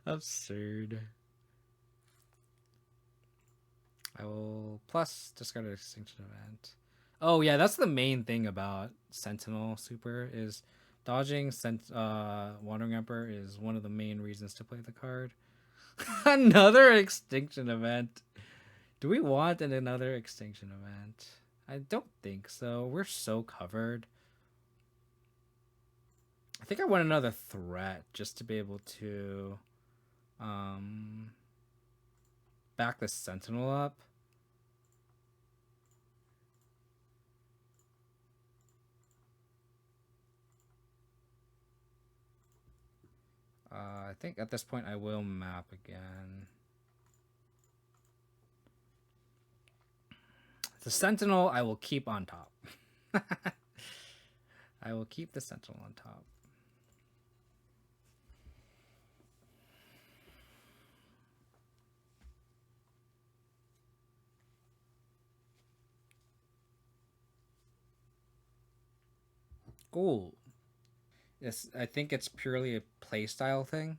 [SPEAKER 1] Absurd. I will plus discard an extinction event. Oh yeah, that's the main thing about Sentinel Super is dodging Wandering Emperor is one of the main reasons to play the card. Another extinction event. Do we want another extinction event? I don't think so. We're so covered. I think I want another threat just to be able to back the Sentinel up. I think at this point I will map again. The Sentinel I will keep on top. I will keep the Sentinel on top. Cool. Yes, I think it's purely a playstyle thing.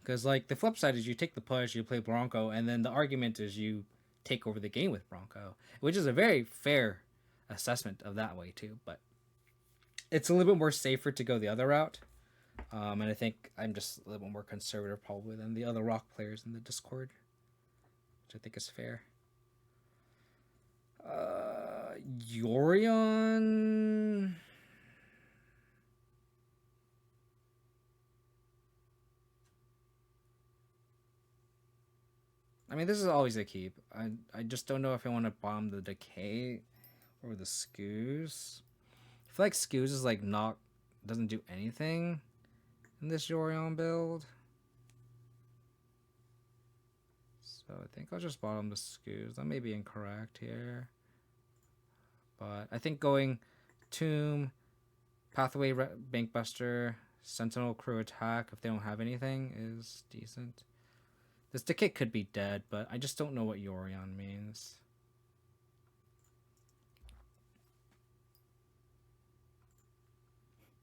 [SPEAKER 1] Because like the flip side is you take the push, you play Bronco, and then the argument is you take over the game with Bronco, which is a very fair assessment of that way too. But it's a little bit more safer to go the other route. And I think I'm just a little bit more conservative probably than the other Rock players in the Discord, which I think is fair. Yorion. I mean, this is always a keep. I just don't know if I want to bomb the Decay or the Scoos. I feel like Scoos is like not doesn't do anything in this Yorion build. So I think I'll just bottom the Scoos. That may be incorrect here. But I think going Tomb, Pathway, Bankbuster, Sentinel Crew attack if they don't have anything is decent. This Decay could be dead, but I just don't know what Yorion means.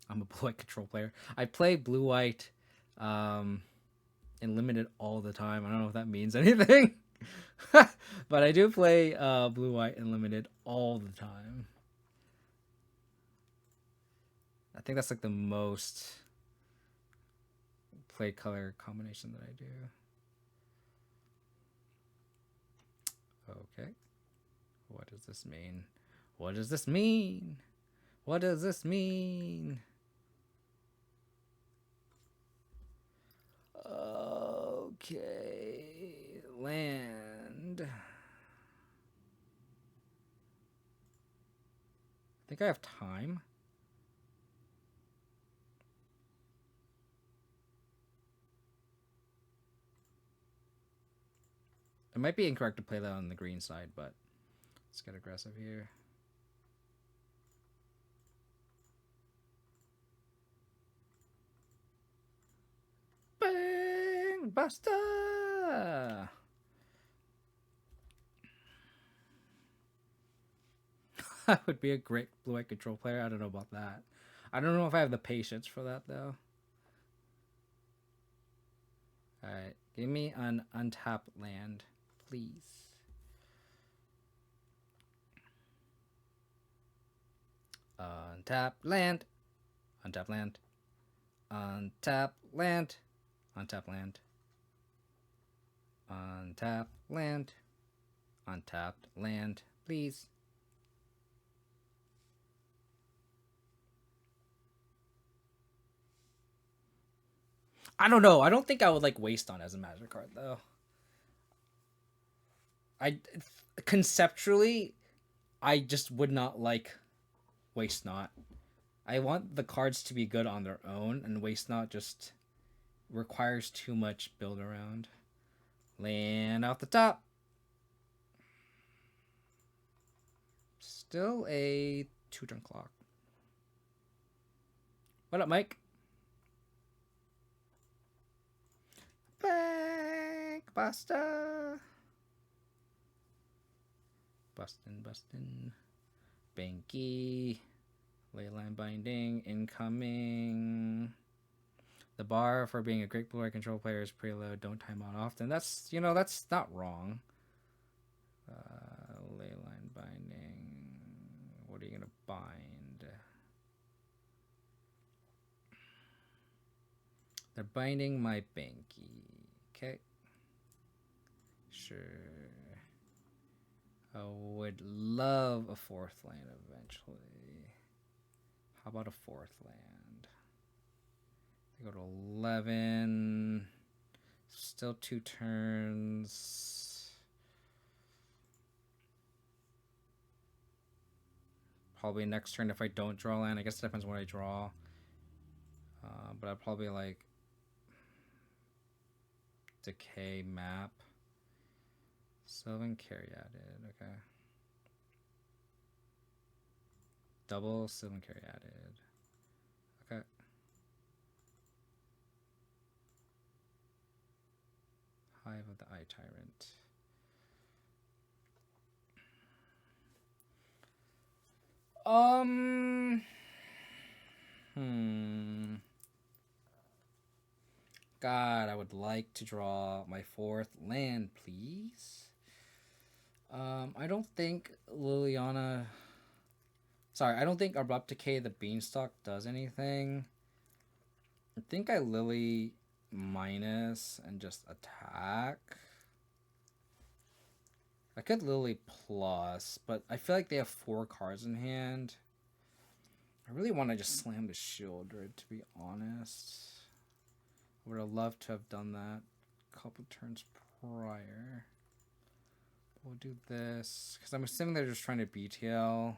[SPEAKER 1] I'm a blue-white control player. I play blue-white in limited all the time. I don't know if that means anything. But I do play blue white and limited all the time. I think that's like the most play color combination that I do. Okay. What does this mean? What does this mean? What does this mean? Okay. Land. I think I have time. It might be incorrect to play that on the green side, but let's get aggressive here. Bankbuster! I would be a great blue-white control player. I don't know about that. I don't know if I have the patience for that, though. Alright, give me an untapped land, please. Untapped land. Untapped land. Untapped land. Untapped land. Untapped land. Untapped land, please. I don't know. I don't think I would like waste on as a magic card though. I conceptually, I just would not like waste not. I want the cards to be good on their own, and waste not just requires too much build around. Land off the top. Still a 2-turn clock. What up, Mike? Bankbuster. Bustin'. Banky. Leyline binding. Incoming. The bar for being a great blue white control player is preload. Don't time out often. That's, you know, that's not wrong. Leyline binding. What are you going to bind? They're binding my Banky. Okay. Sure. I would love a 4th land eventually. How about a 4th land? They go to 11. Still 2 turns. Probably next turn if I don't draw land. I guess it depends what I draw. But I'd probably like decay map. Sylvan carry added. Okay. Double Sylvan carry added. Okay. Hive of the Eye Tyrant. God, I would like to draw my 4th land, please. I don't think Liliana... Sorry, I don't think Abrupt Decay the Beanstalk does anything. I think I Lily minus and just attack. I could Lily plus, but I feel like they have 4 cards in hand. I really want to just slam the Shieldred, to be honest. I would have loved to have done that a couple turns prior. We'll do this, because I'm assuming they're just trying to BTL.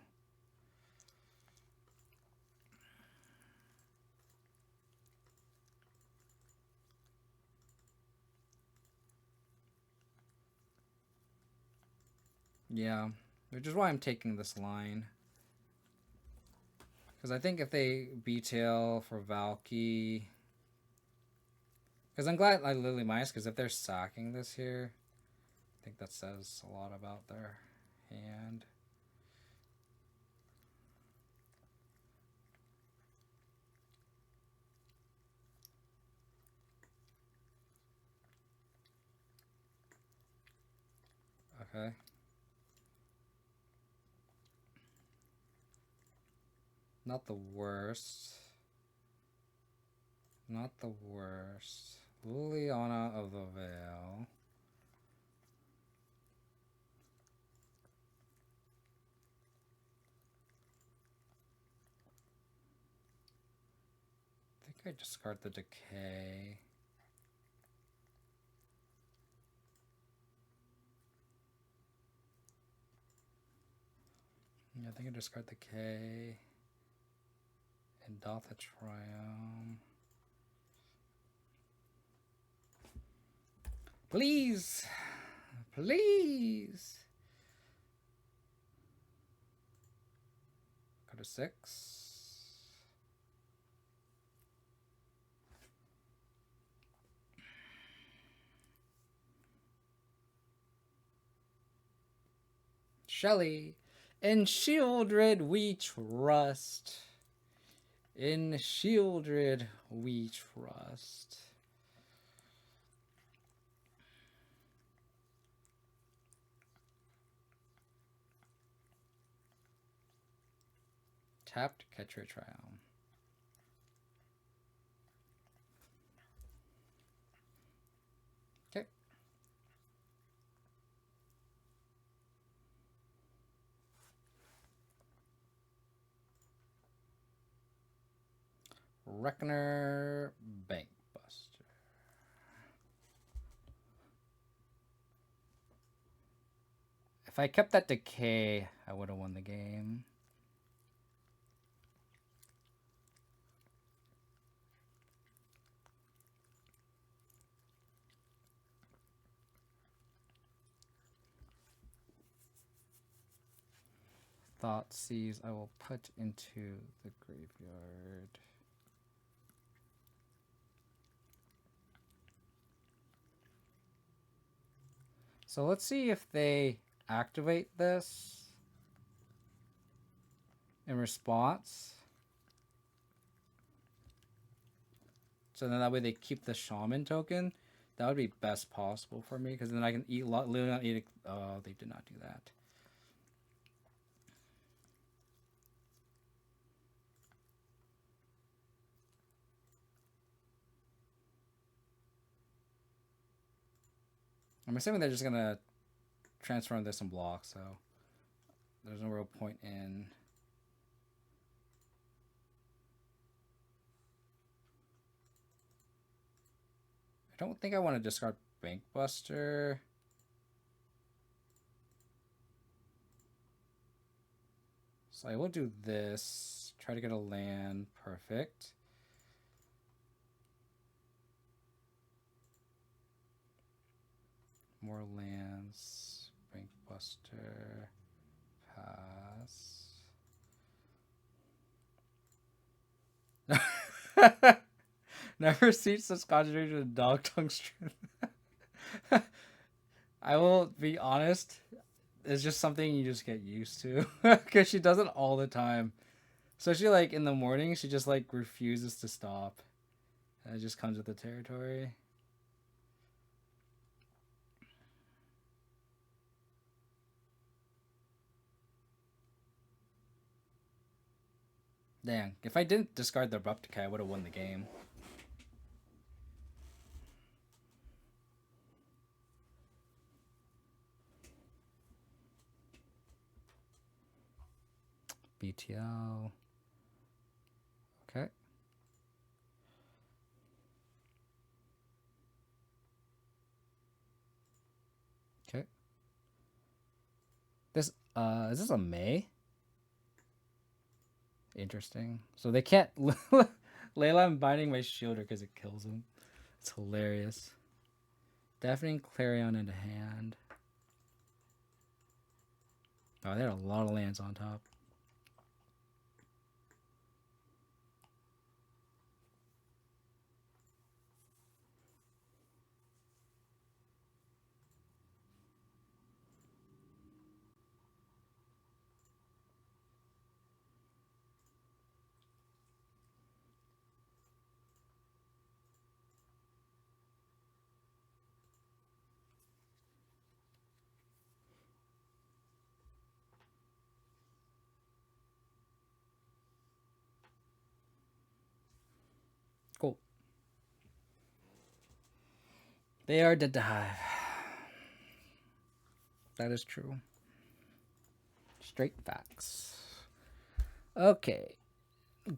[SPEAKER 1] Yeah, which is why I'm taking this line. Because I think if they BTL for Valky... Because I'm glad I Lily minus, because if they're sacking this here, I think that says a lot about their hand. Okay. Not the worst. Not the worst. Liliana of the Veil. I think I discard the Decay. Yeah, I think I discard the K. And Doth a Triumph. Please! Please! Go to 6. Shelly. In Shieldred we trust. In Shieldred we trust. Tapped, catch your Triumph. Okay. Reckoner, Bankbuster. If I kept that Decay, I would have won the game. Thoughtseize I will put into the graveyard. So let's see if they activate this in response. So then that way they keep the Shaman token. That would be best possible for me, because then I can eat Liliana Edict. Oh, they did not do that. I'm assuming they're just gonna transform this and block, so there's no real point in. I don't think I want to discard Bankbuster. So I will do this. Try to get a land. Perfect. More lands. Bankbuster. Pass. Never seen such concentration of dog tongue strength. I will be honest. It's just something you just get used to. Because she does it all the time. Especially like in the morning, she just like refuses to stop. And it just comes with the territory. Dang, if I didn't discard the Abrupt Decay, I would have won the game. BTL. Okay. Okay. This is this a May? Interesting. So they can't Layla, I'm binding my shielder because it kills him. It's hilarious. Deafening Clarion into hand. Oh, there are a lot of lands on top. Cool. They are dead to hive. That is true. Straight facts. Okay.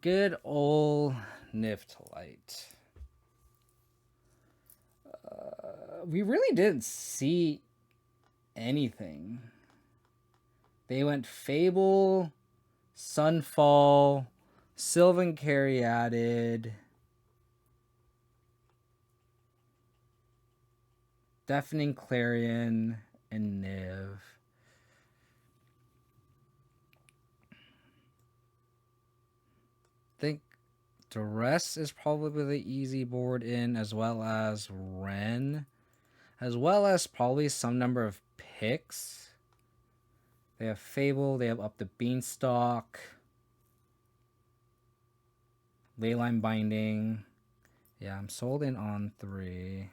[SPEAKER 1] Good old Niftlight. We really didn't see anything. They went Fable, Sunfall, Sylvan Caryatid, Deafening Clarion, and Niv. I think the rest is probably the easy board in, as well as Ren, as well as probably some number of picks. They have Fable, they have Up the Beanstalk, Leyline Binding. Yeah, I'm sold in on 3.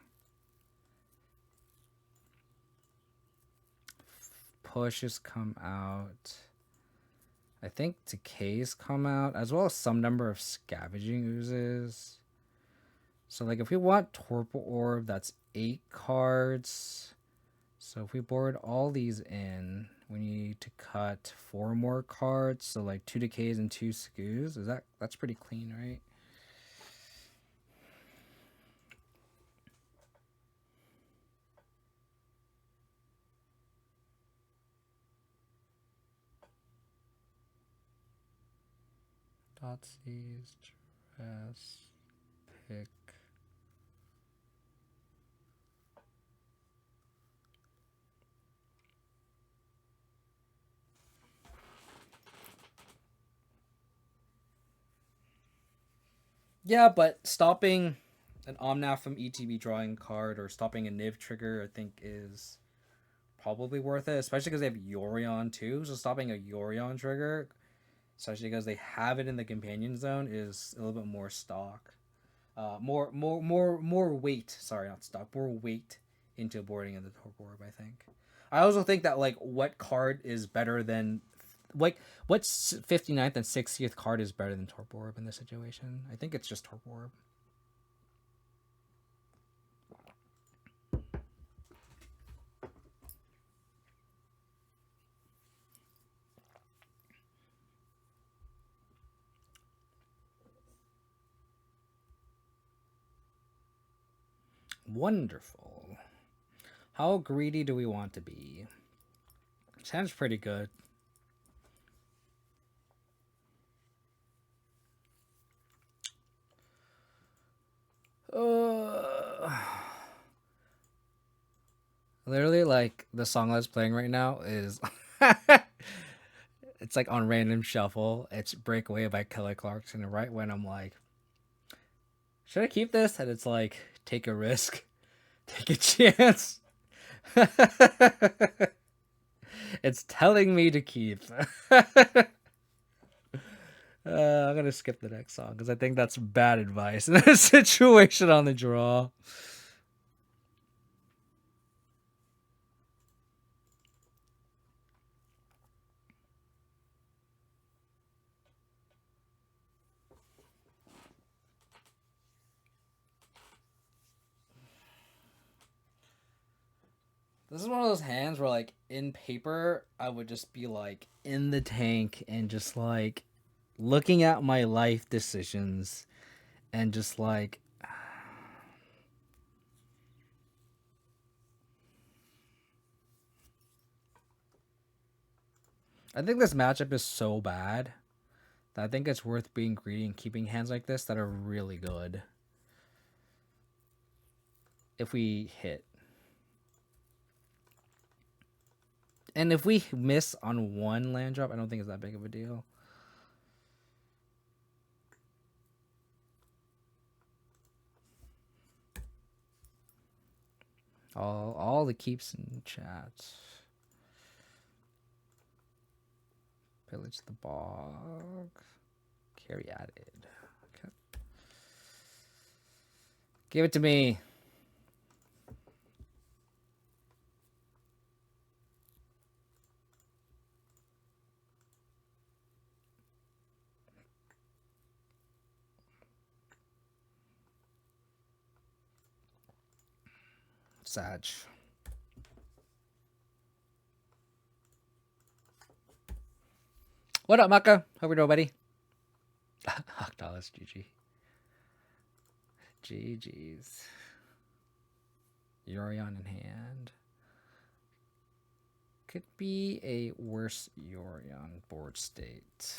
[SPEAKER 1] Push has come out. I think Decay's come out, as well as some number of Scavenging Oozes. So, like, if we want Torpor Orb, that's 8 cards. So, if we board all these in, we need to cut 4 more cards. So, like, 2 Decays and 2 Scoos. That's pretty clean, right? Dotsies, Dress, Pick. Yeah, but stopping an Omnath from ETB drawing card or stopping a Niv trigger, I think, is probably worth it, especially because they have Yorion too. So stopping a Yorion trigger, especially because they have it in the companion zone, is a little bit more stock. More weight. Sorry, not stock. More weight into boarding of the Torpor Orb, I think. I also think that, like, what card is better than, like, what's 59th and 60th card is better than Torpor Orb in this situation? I think it's just Torpor Orb. Wonderful. How greedy do we want to be? Sounds pretty good. Literally, like, the song that's playing right now is it's like on random shuffle. It's Breakaway by Kelly Clarkson. And right when I'm like, should I keep this? And it's like, take a risk, take a chance. It's telling me to keep. I'm gonna skip the next song because I think that's bad advice in this situation on the draw. This is one of those hands where, like, in paper, I would just be, like, in the tank and just, like, looking at my life decisions and just, like, I think this matchup is so bad that I think it's worth being greedy and keeping hands like this that are really good. If we hit. And if we miss on one land drop, I don't think it's that big of a deal. All the keeps in chat. Pillage the bog. Caryatid. Okay. Give it to me. Sag. What up, Maka? Hope you're doing, buddy. $100, GG. GG's. Yorion in hand. Could be a worse Yorion board state.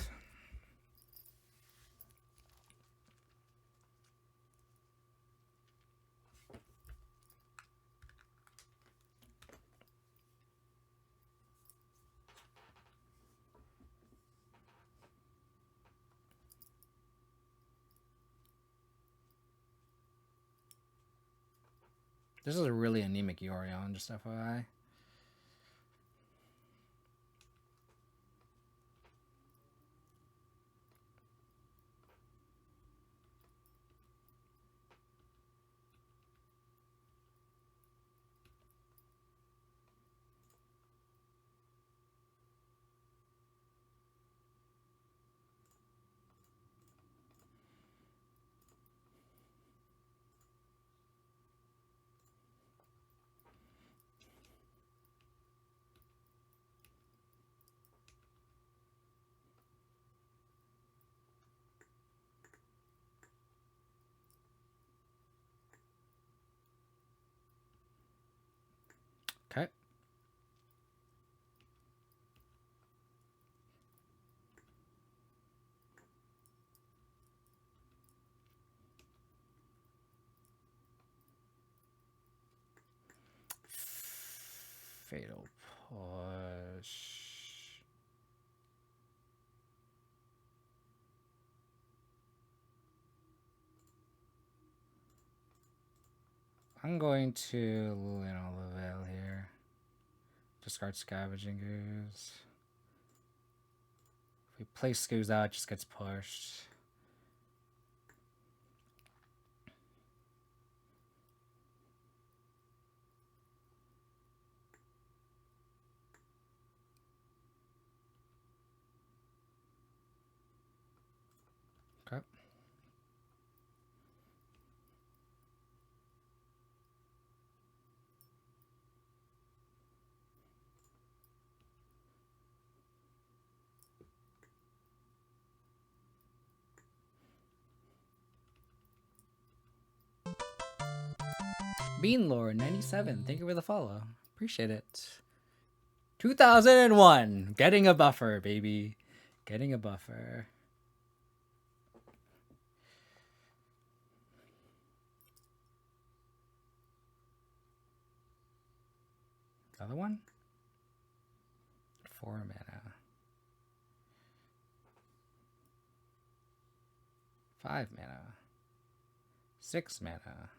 [SPEAKER 1] This is a really anemic Yorion, just FYI. Okay. Fatal push. I'm going to Liliana Lavelle here. Discard Scavenging Ooze. If we play Scooze out, it just gets pushed. Okay. Beanlord 97, thank you for the follow. Appreciate it. 2001, getting a buffer, baby. Getting a buffer. Other one? 4 mana. 5 mana. 6 mana.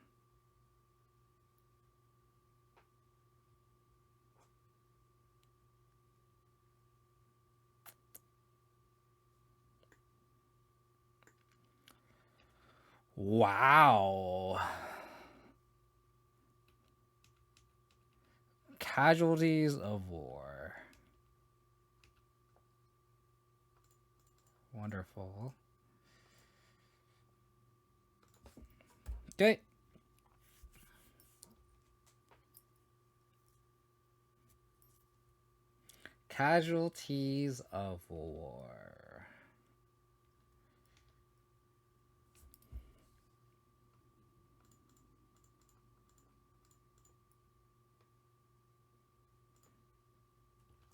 [SPEAKER 1] Wow. Casualties of War. Wonderful. Okay. Casualties of War.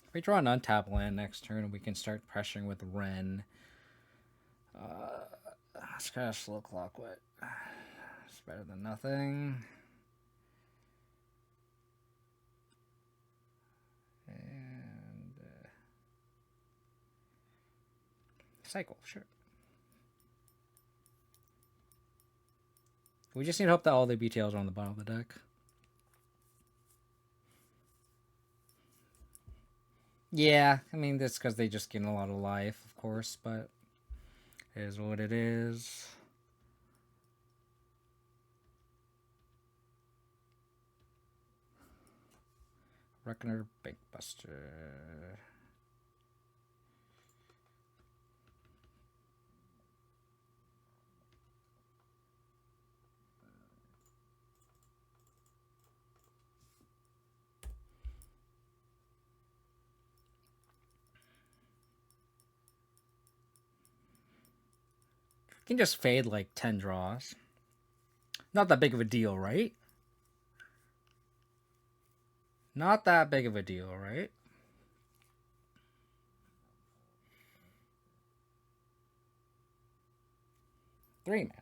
[SPEAKER 1] If we draw an untap land next turn, we can start pressuring with Ren. It's kind of slow clock. What? It's better than nothing. And cycle, sure. We just need to hope that all the BTLs are on the bottom of the deck. Yeah, I mean, that's because they just gain a lot of life, of course, but it is what it is. Reckoner, Bankbuster. can just fade like 10 draws. Not that big of a deal, right? Not that big of a deal, right? Three mana.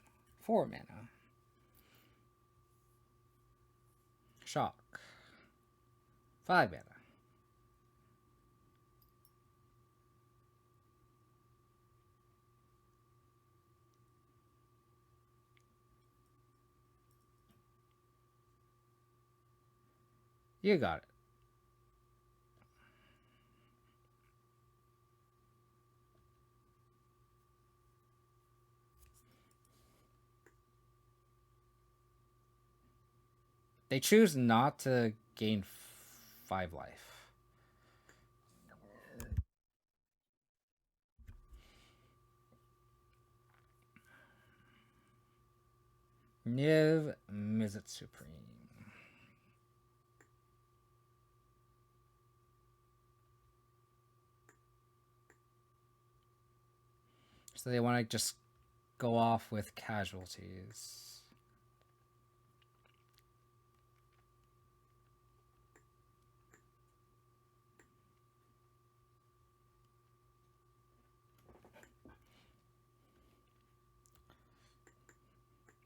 [SPEAKER 1] 4 mana. Shock. 5 mana. You got it. They choose not to gain 5 life. Niv Mizzet Supreme. So they want to just go off with casualties.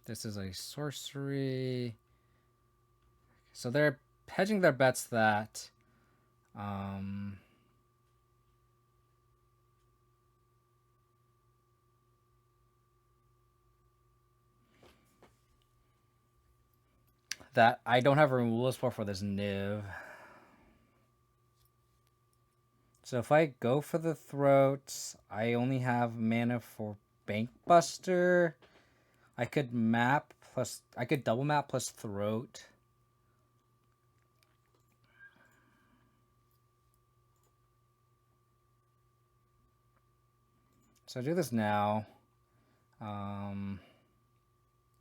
[SPEAKER 1] This is a sorcery. So they're hedging their bets that that I don't have a removal spell for this Niv. So if I go for the throat, I only have mana for Bankbuster. I could double map plus throat. So I do this now.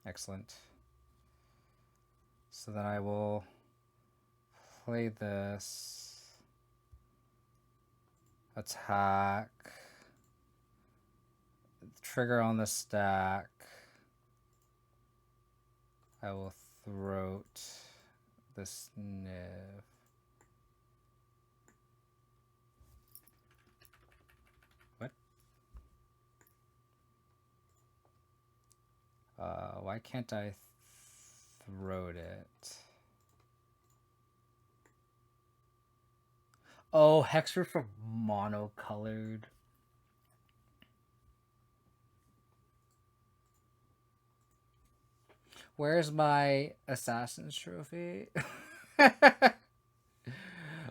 [SPEAKER 1] Excellent. So then I will play this. Attack. Trigger on the stack. I will throat this Niv. What? Why can't I throat it? Oh, Hexer for monocolored. Where's my Assassin's Trophy?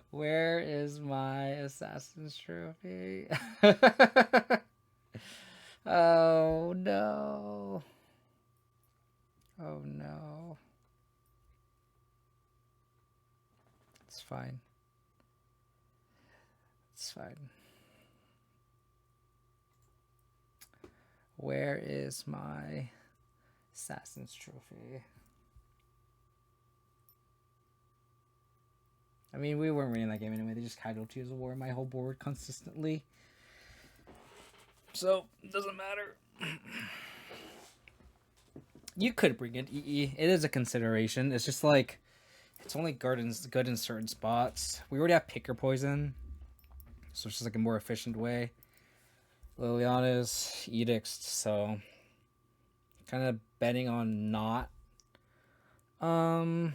[SPEAKER 1] Where is my Assassin's Trophy? Oh no. Oh no. It's fine. It's fine. Where is my Assassin's Trophy? I mean, we weren't winning that game anyway. They just casualties of war my whole board consistently. So, it doesn't matter. You could bring in EE. It is a consideration. It's just like, it's only good in certain spots. We already have Picker Poison. So it's just like a more efficient way. Liliana's Edicts, so kind of betting on not on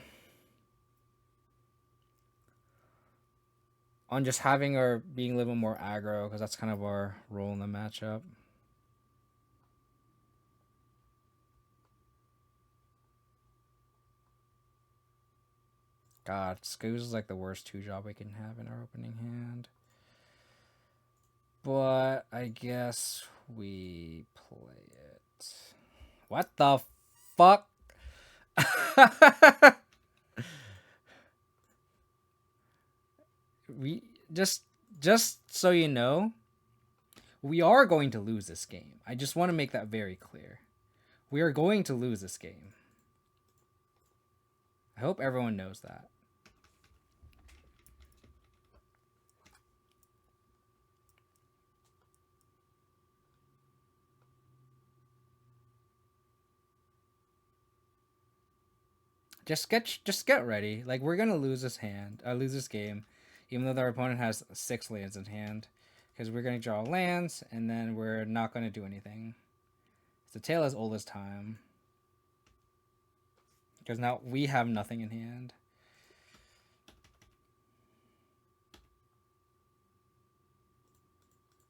[SPEAKER 1] just having our being a little more aggro, because that's kind of our role in the matchup. God, Scooz is like the worst 2-drop we can have in our opening hand. But I guess we play it. What the fuck? We just so you know, we are going to lose this game. I just want to make that very clear. We are going to lose this game. I hope everyone knows that. Just get ready. Like, we're gonna lose this hand, lose this game, even though our opponent has 6 lands in hand, because we're gonna draw lands and then we're not gonna do anything. The tale as old as time, because now we have nothing in hand.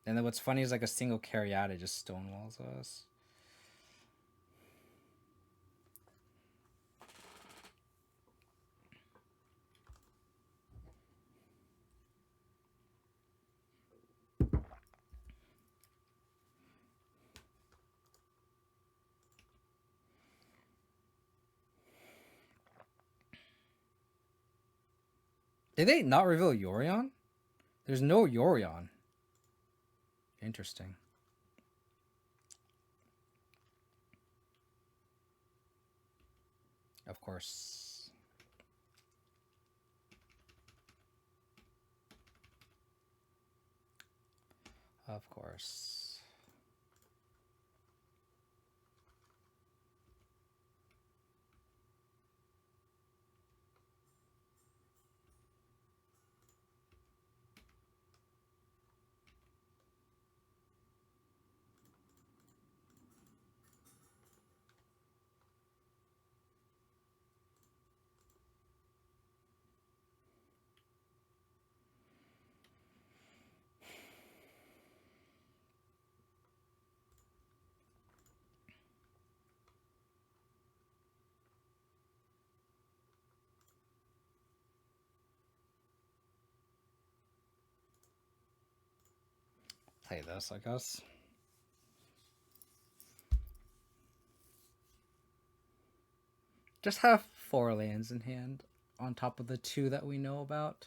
[SPEAKER 1] And then what's funny is like a single Caryatid just stonewalls us. Did they not reveal Yorion? There's no Yorion. Interesting. Of course. Of course. Play this, I guess. Just have 4 lands in hand on top of the 2 that we know about.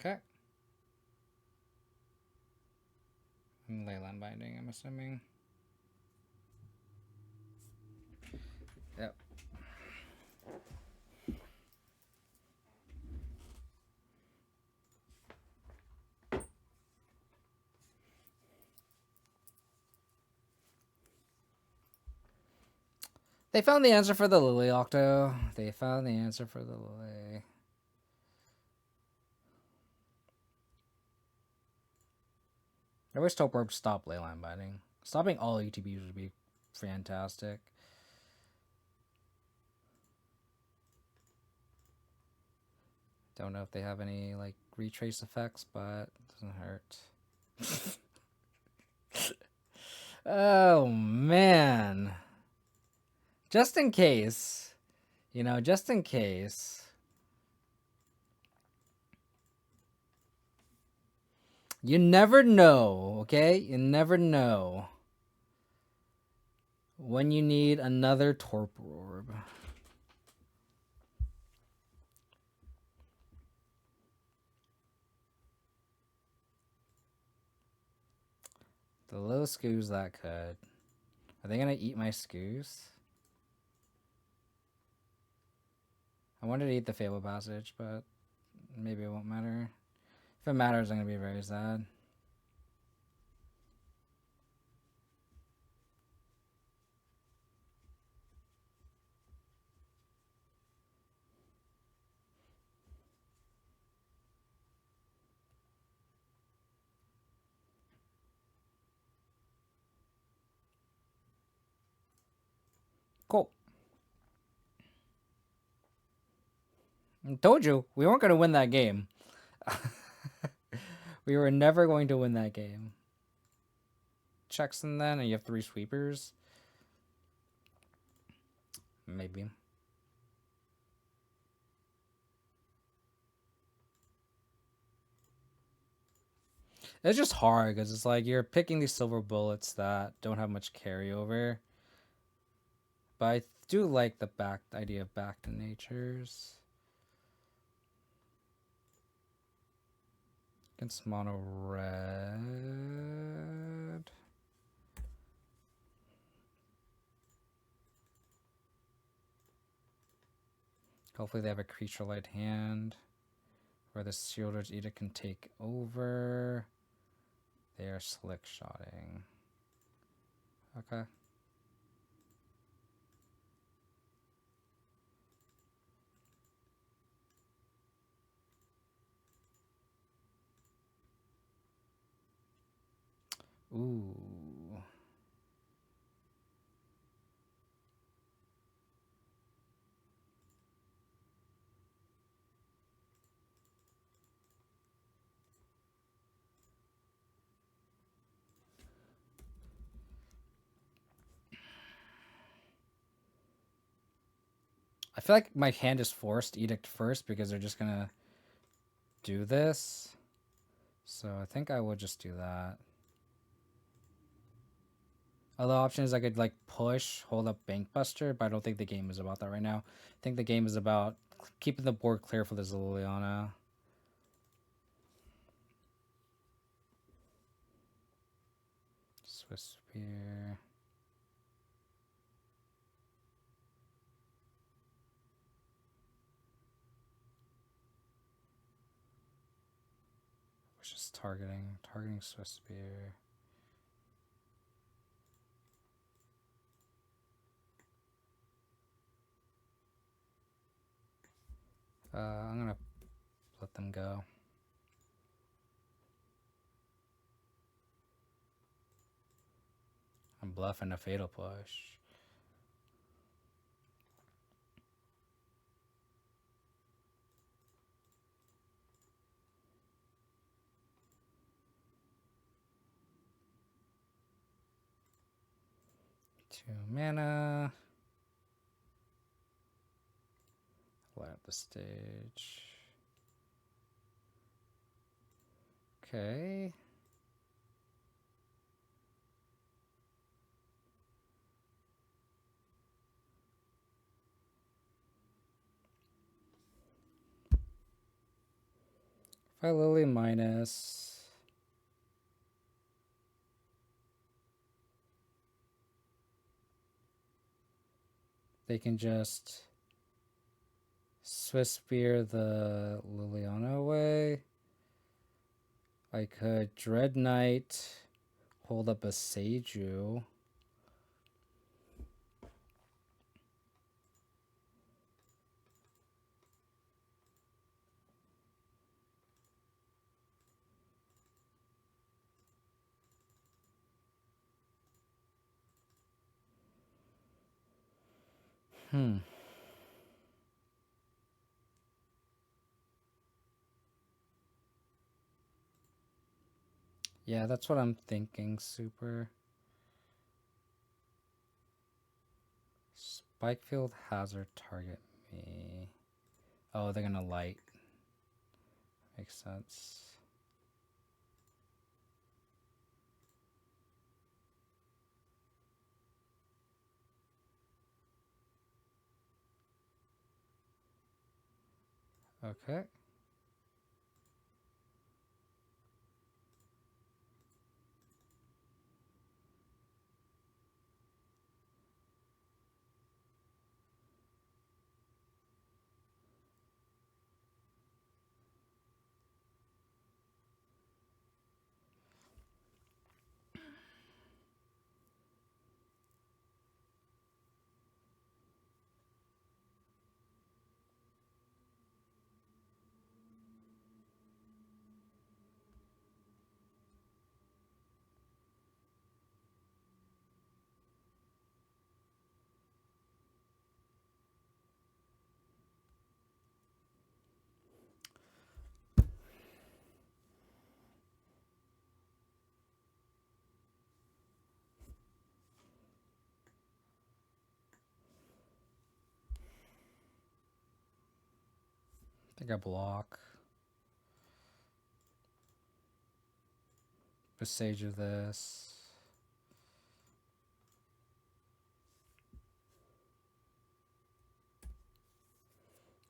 [SPEAKER 1] Okay. Leyland Binding, I'm assuming. Yep. They found the answer for the Lily, Octo. They found the answer for the Lily. I wish Taupe stopped Leyline Binding. Stopping all ETBs would be fantastic. Don't know if they have any like retrace effects, but it doesn't hurt. Oh man. Just in case. You know, just in case. You never know, okay? You never know when you need another Torpor Orb. The low scoos that could. Are they gonna eat my scoos? I wanted to eat the Fable Passage, but maybe it won't matter. If it matters, I'm gonna be very sad. Cool. I told you, we weren't gonna win that game. We were never going to win that game. Checks in then, and you have 3 sweepers. Maybe. It's just hard because it's like you're picking these silver bullets that don't have much carryover. But I do like the idea of back to natures. Against mono red. Hopefully they have a creature light hand where the Sealer's Edict can take over. They are slick shotting. Okay. Ooh. I feel like my hand is forced Edict first because they're just gonna do this. So I think I would just do that. Other option is I could like push, hold up Bankbuster, but I don't think the game is about that right now. I think the game is about keeping the board clear for this Liliana. Swiss Spear. Which is targeting Swiss Spear. I'm gonna let them go. I'm bluffing a fatal push. Two mana. Light up the stage. Okay. If I Lily minus, they can just Swiss Spear the Liliana away. I could Dread Knight, hold up a Seiju. Yeah, that's what I'm thinking, Super. Spikefield Hazard target me. Oh, they're gonna light. Makes sense. Okay. I think I block. Presage of this.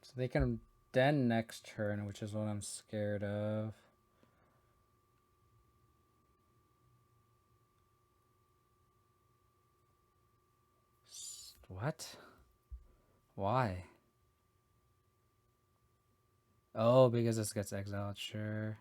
[SPEAKER 1] So they can den next turn, which is what I'm scared of. What? Why? Oh, because this gets exiled, sure.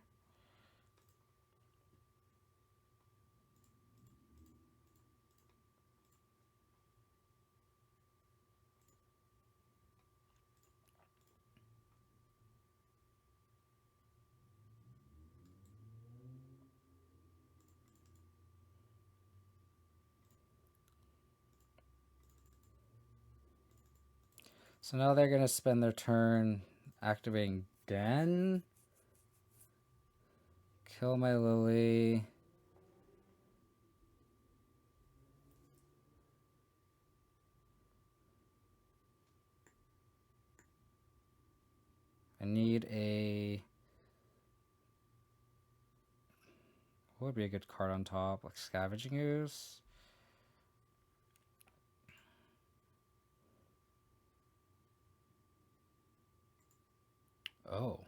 [SPEAKER 1] So now they're gonna spend their turn activating Den. Kill my Lily. I need a... What would be a good card on top? Like Scavenging Ooze? Oh.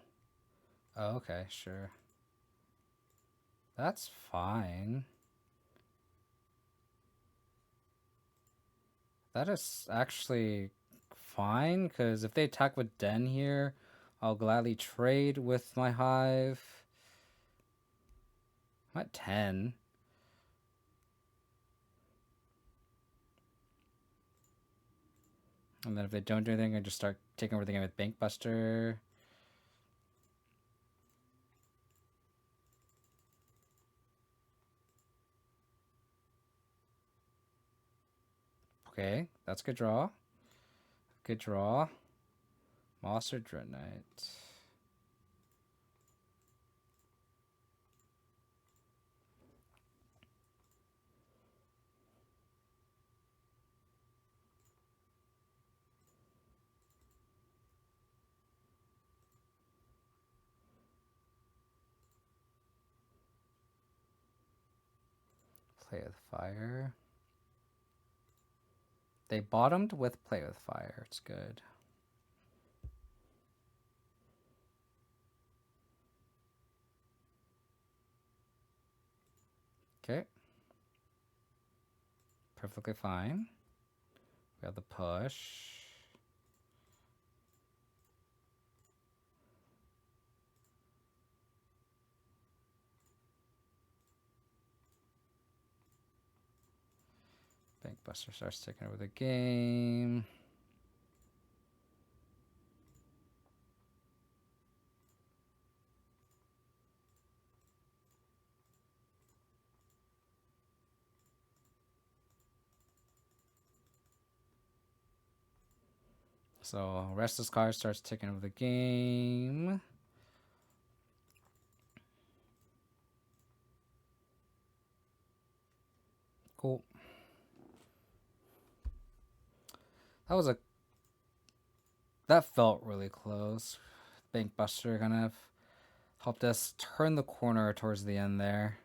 [SPEAKER 1] Oh, okay, sure. That's fine. That is actually fine, because if they attack with Den here, I'll gladly trade with my Hive. I'm at 10. And then if they don't do anything, I just start taking over the game with Bankbuster. Okay, that's a good draw. Good draw. Moss or Dread Knight. Play with Fire. They bottomed with Play with Fire. It's good. Okay. Perfectly fine. We have the push. Bankbuster starts taking over the game. So Restless Card starts taking over the game. Cool. That felt really close. Bankbuster kind of helped us turn the corner towards the end there.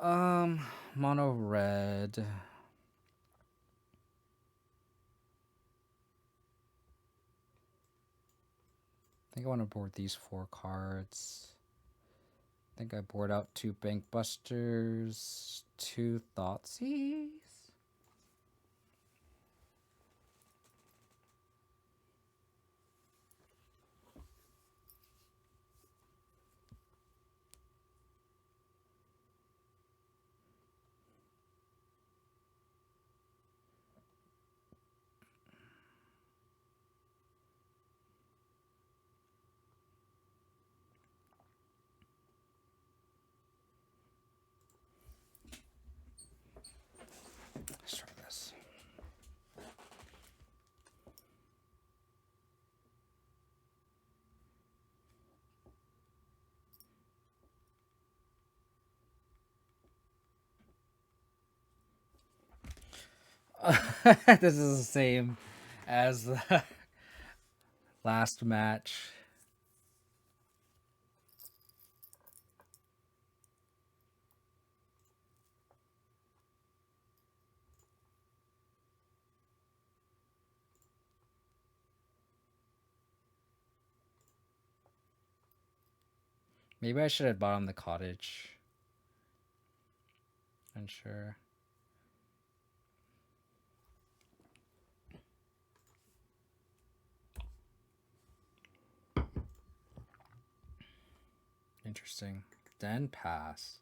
[SPEAKER 1] Mono red. I think I want to board these 4 cards. I think I board out 2 Bankbusters, 2 Thoughtseize. Let's try this. This is the same as the last match. Maybe I should have bought on the cottage. Unsure. Interesting. Then pass.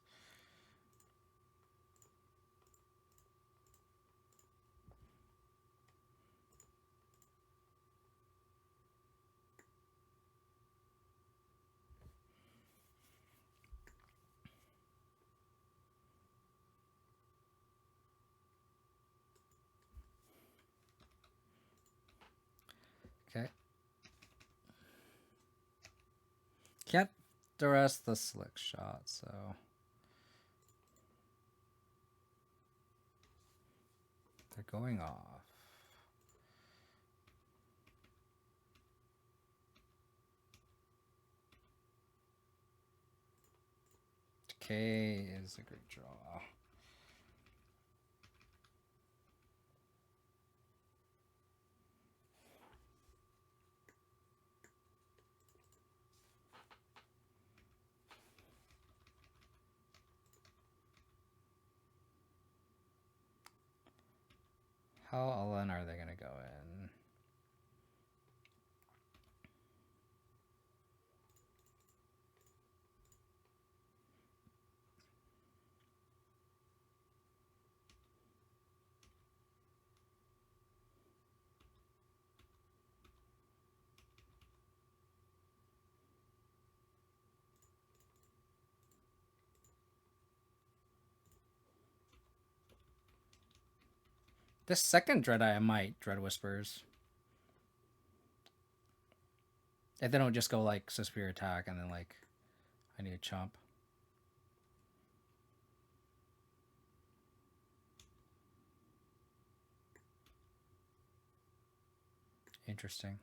[SPEAKER 1] Okay. Can't duress the slick shot, so they're going off. Decay is a great draw. How all in are they going to go in? This second Dreadeye, I might Dread Whispers. If they don't just go like Suspirior Attack and then like I need a chomp. Interesting.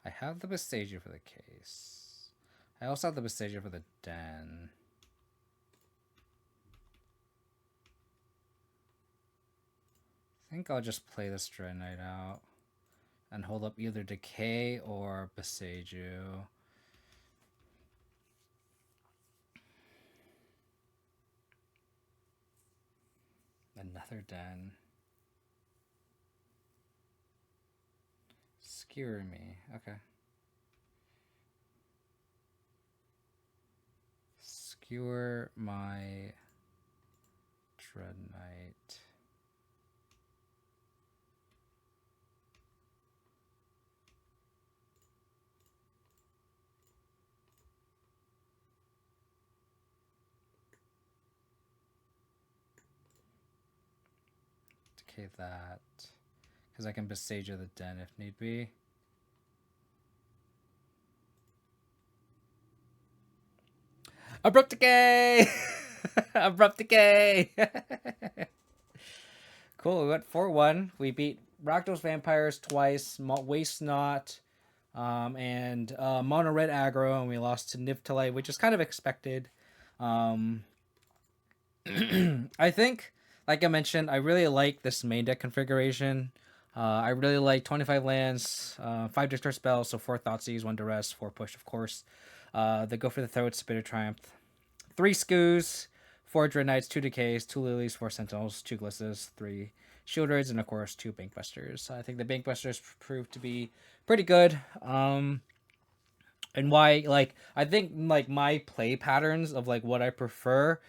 [SPEAKER 1] I have the Bestasia for the case. I also have the Bestasia for the den. I think I'll just play this Dread Knight out and hold up either Decay or Besaju. Another den. Skewer me. Okay. Skewer my Dread Knight. Decay that. Because I can Besage the den if need be. Abrupt Decay! Abrupt Decay! Cool, we went 4-1. We beat Rakdos Vampires twice, Waste Not, and Mono Red Aggro, and we lost to Nivtalite, which is kind of expected. I think, like I mentioned, I really like this main deck configuration. I really like 25 lands, 5 Discard spells, so 4 Thoughtseize, 1 Duress, 4 Push, of course. The Go for the Throat, Spit of Triumph, 3 Skoos, 4 Dread Knights, 2 Decays, 2 Lilies, 4 Sentinels, 2 Glissas, 3 Shield Raids, and of course 2 Bankbusters. I think the Bankbusters proved to be pretty good. And why, like, I think like my play patterns of like what I prefer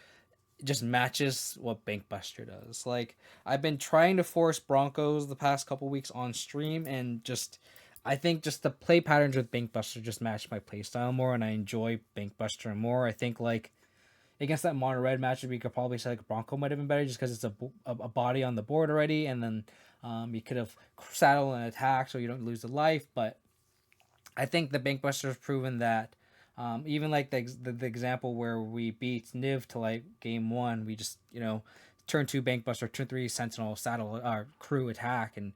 [SPEAKER 1] just matches what Bankbuster does. Like, I've been trying to force Broncos the past couple weeks on stream, and just I think just the play patterns with Bankbuster just match my playstyle more, and I enjoy Bankbuster more. I think like against that mono red matchup, you could probably say like Bronco might have been better just because it's a body on the board already, and then you could have saddled an attack so you don't lose the life. But I think the Bankbuster has proven that even like the example where we beat Niv to like game 1, we just turn 2 Bankbuster, turn 3 Sentinel, saddle crew attack, and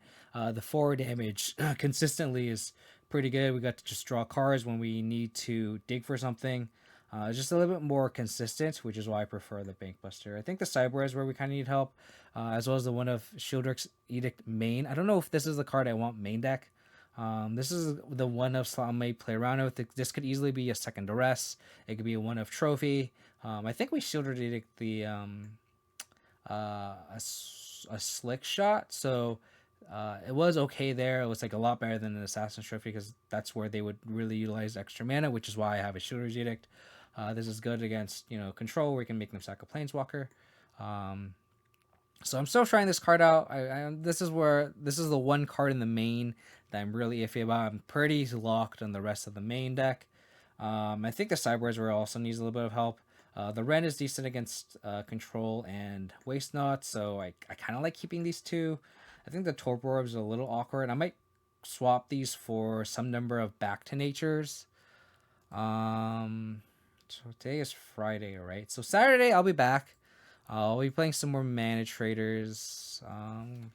[SPEAKER 1] the 4 damage consistently is pretty good. We got to just draw cards when we need to dig for something. It's just a little bit more consistent, which is why I prefer the Bankbuster. I think the Cyber is where we kind of need help, as well as the one of Shieldrick's Edict main. I don't know if this is the card I want main deck. This is the one of Slot may play around with. This could easily be a second Duress. It could be a one of Trophy. I think we Shieldred Edict the a slick shot. So it was okay there. It was like a lot better than an Assassin's Trophy because that's where they would really utilize extra mana, which is why I have a Shooter's Edict. This is good against control, where you can make them sack a Planeswalker. So I'm still trying this card out. This is the one card in the main that I'm really iffy about. I'm pretty locked on the rest of the main deck. I think the sideboards were also needs a little bit of help. The Ren is decent against control and waste not, so I kind of like keeping these two. I think the Torpor Orb is a little awkward. I might swap these for some number of Back to Natures. So today is Friday, right? So Saturday I'll be back. I'll be playing some more Mana Traders.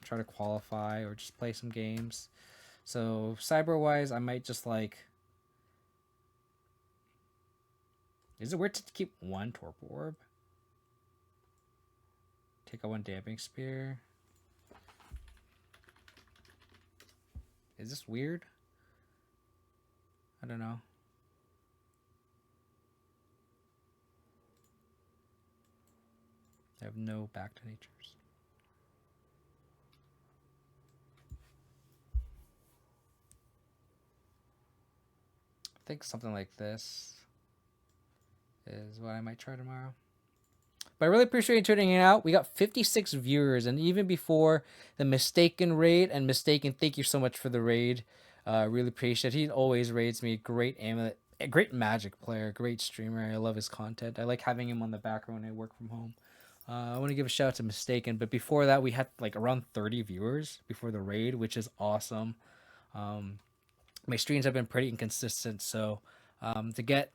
[SPEAKER 1] Try to qualify or just play some games. So cyber wise, I might just like. Is it weird to keep one Torpor Orb? Take out one Damping Spear. Is this weird? I don't know. I have no Back to Natures. I think something like this is what I might try tomorrow. But I really appreciate you tuning in out. We got 56 viewers, and even before the Mistaken raid, and Mistaken, thank you so much for the raid. Really appreciate it. He always raids me. Great amulet, a great Magic player, great streamer. I love his content. I like having him on the background when I work from home. I want to give a shout out to Mistaken, but before that, we had like around 30 viewers before the raid, which is awesome. My streams have been pretty inconsistent, so to get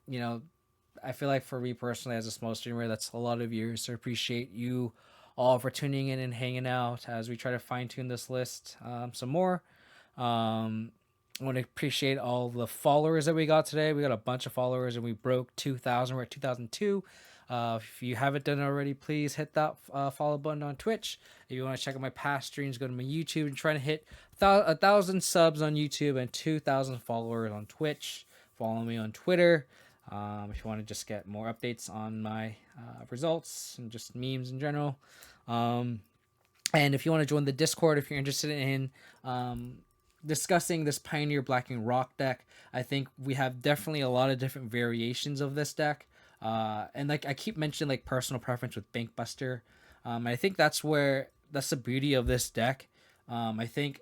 [SPEAKER 1] I feel like for me personally, as a small streamer, that's a lot of years. So I appreciate you all for tuning in and hanging out as we try to fine tune this list some more. I want to appreciate all the followers that we got today. We got a bunch of followers and we broke 2,000. We're at 2,002. If you haven't done it already, please hit that follow button on Twitch. If you want to check out my past streams, go to my YouTube and trying to hit 1,000 subs on YouTube and 2,000 followers on Twitch. Follow me on Twitter. If you want to just get more updates on my results and just memes in general. And if you want to join the Discord, if you're interested in discussing this Pioneer Blacking Rock deck, I think we have definitely a lot of different variations of this deck. And like I keep mentioning, like personal preference with Bankbuster. I think that's the beauty of this deck. I think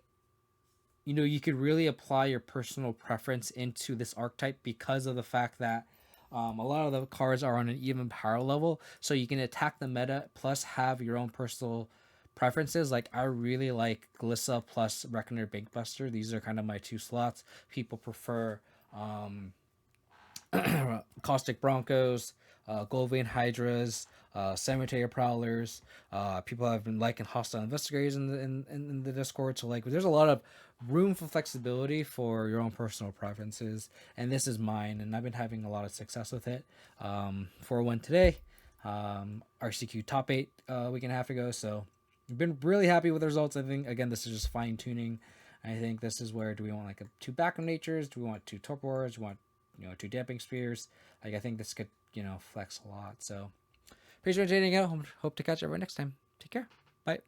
[SPEAKER 1] you could really apply your personal preference into this archetype because of the fact that a lot of the cards are on an even power level, so you can attack the meta plus have your own personal preferences. Like I really like Glissa plus Reckoner Bankbuster. These are kind of my two slots. People prefer Caustic Broncos, Golvian Hydras, Cemetery Prowlers. People have been liking Hostile Investigators in the Discord. So like, there's a lot of room for flexibility for your own personal preferences, and this is mine, and I've been having a lot of success with it. 4-1 today, RCQ top 8 a week and a half ago. So I've been really happy with the results. I think again, this is just fine tuning. I think this is where do we want like two Backup Natures? Do we want two Torpors? Do we want two Damping Spears? Like I think this could flex a lot. So appreciate you tuning out. Hope to catch everyone next time. Take care. Bye.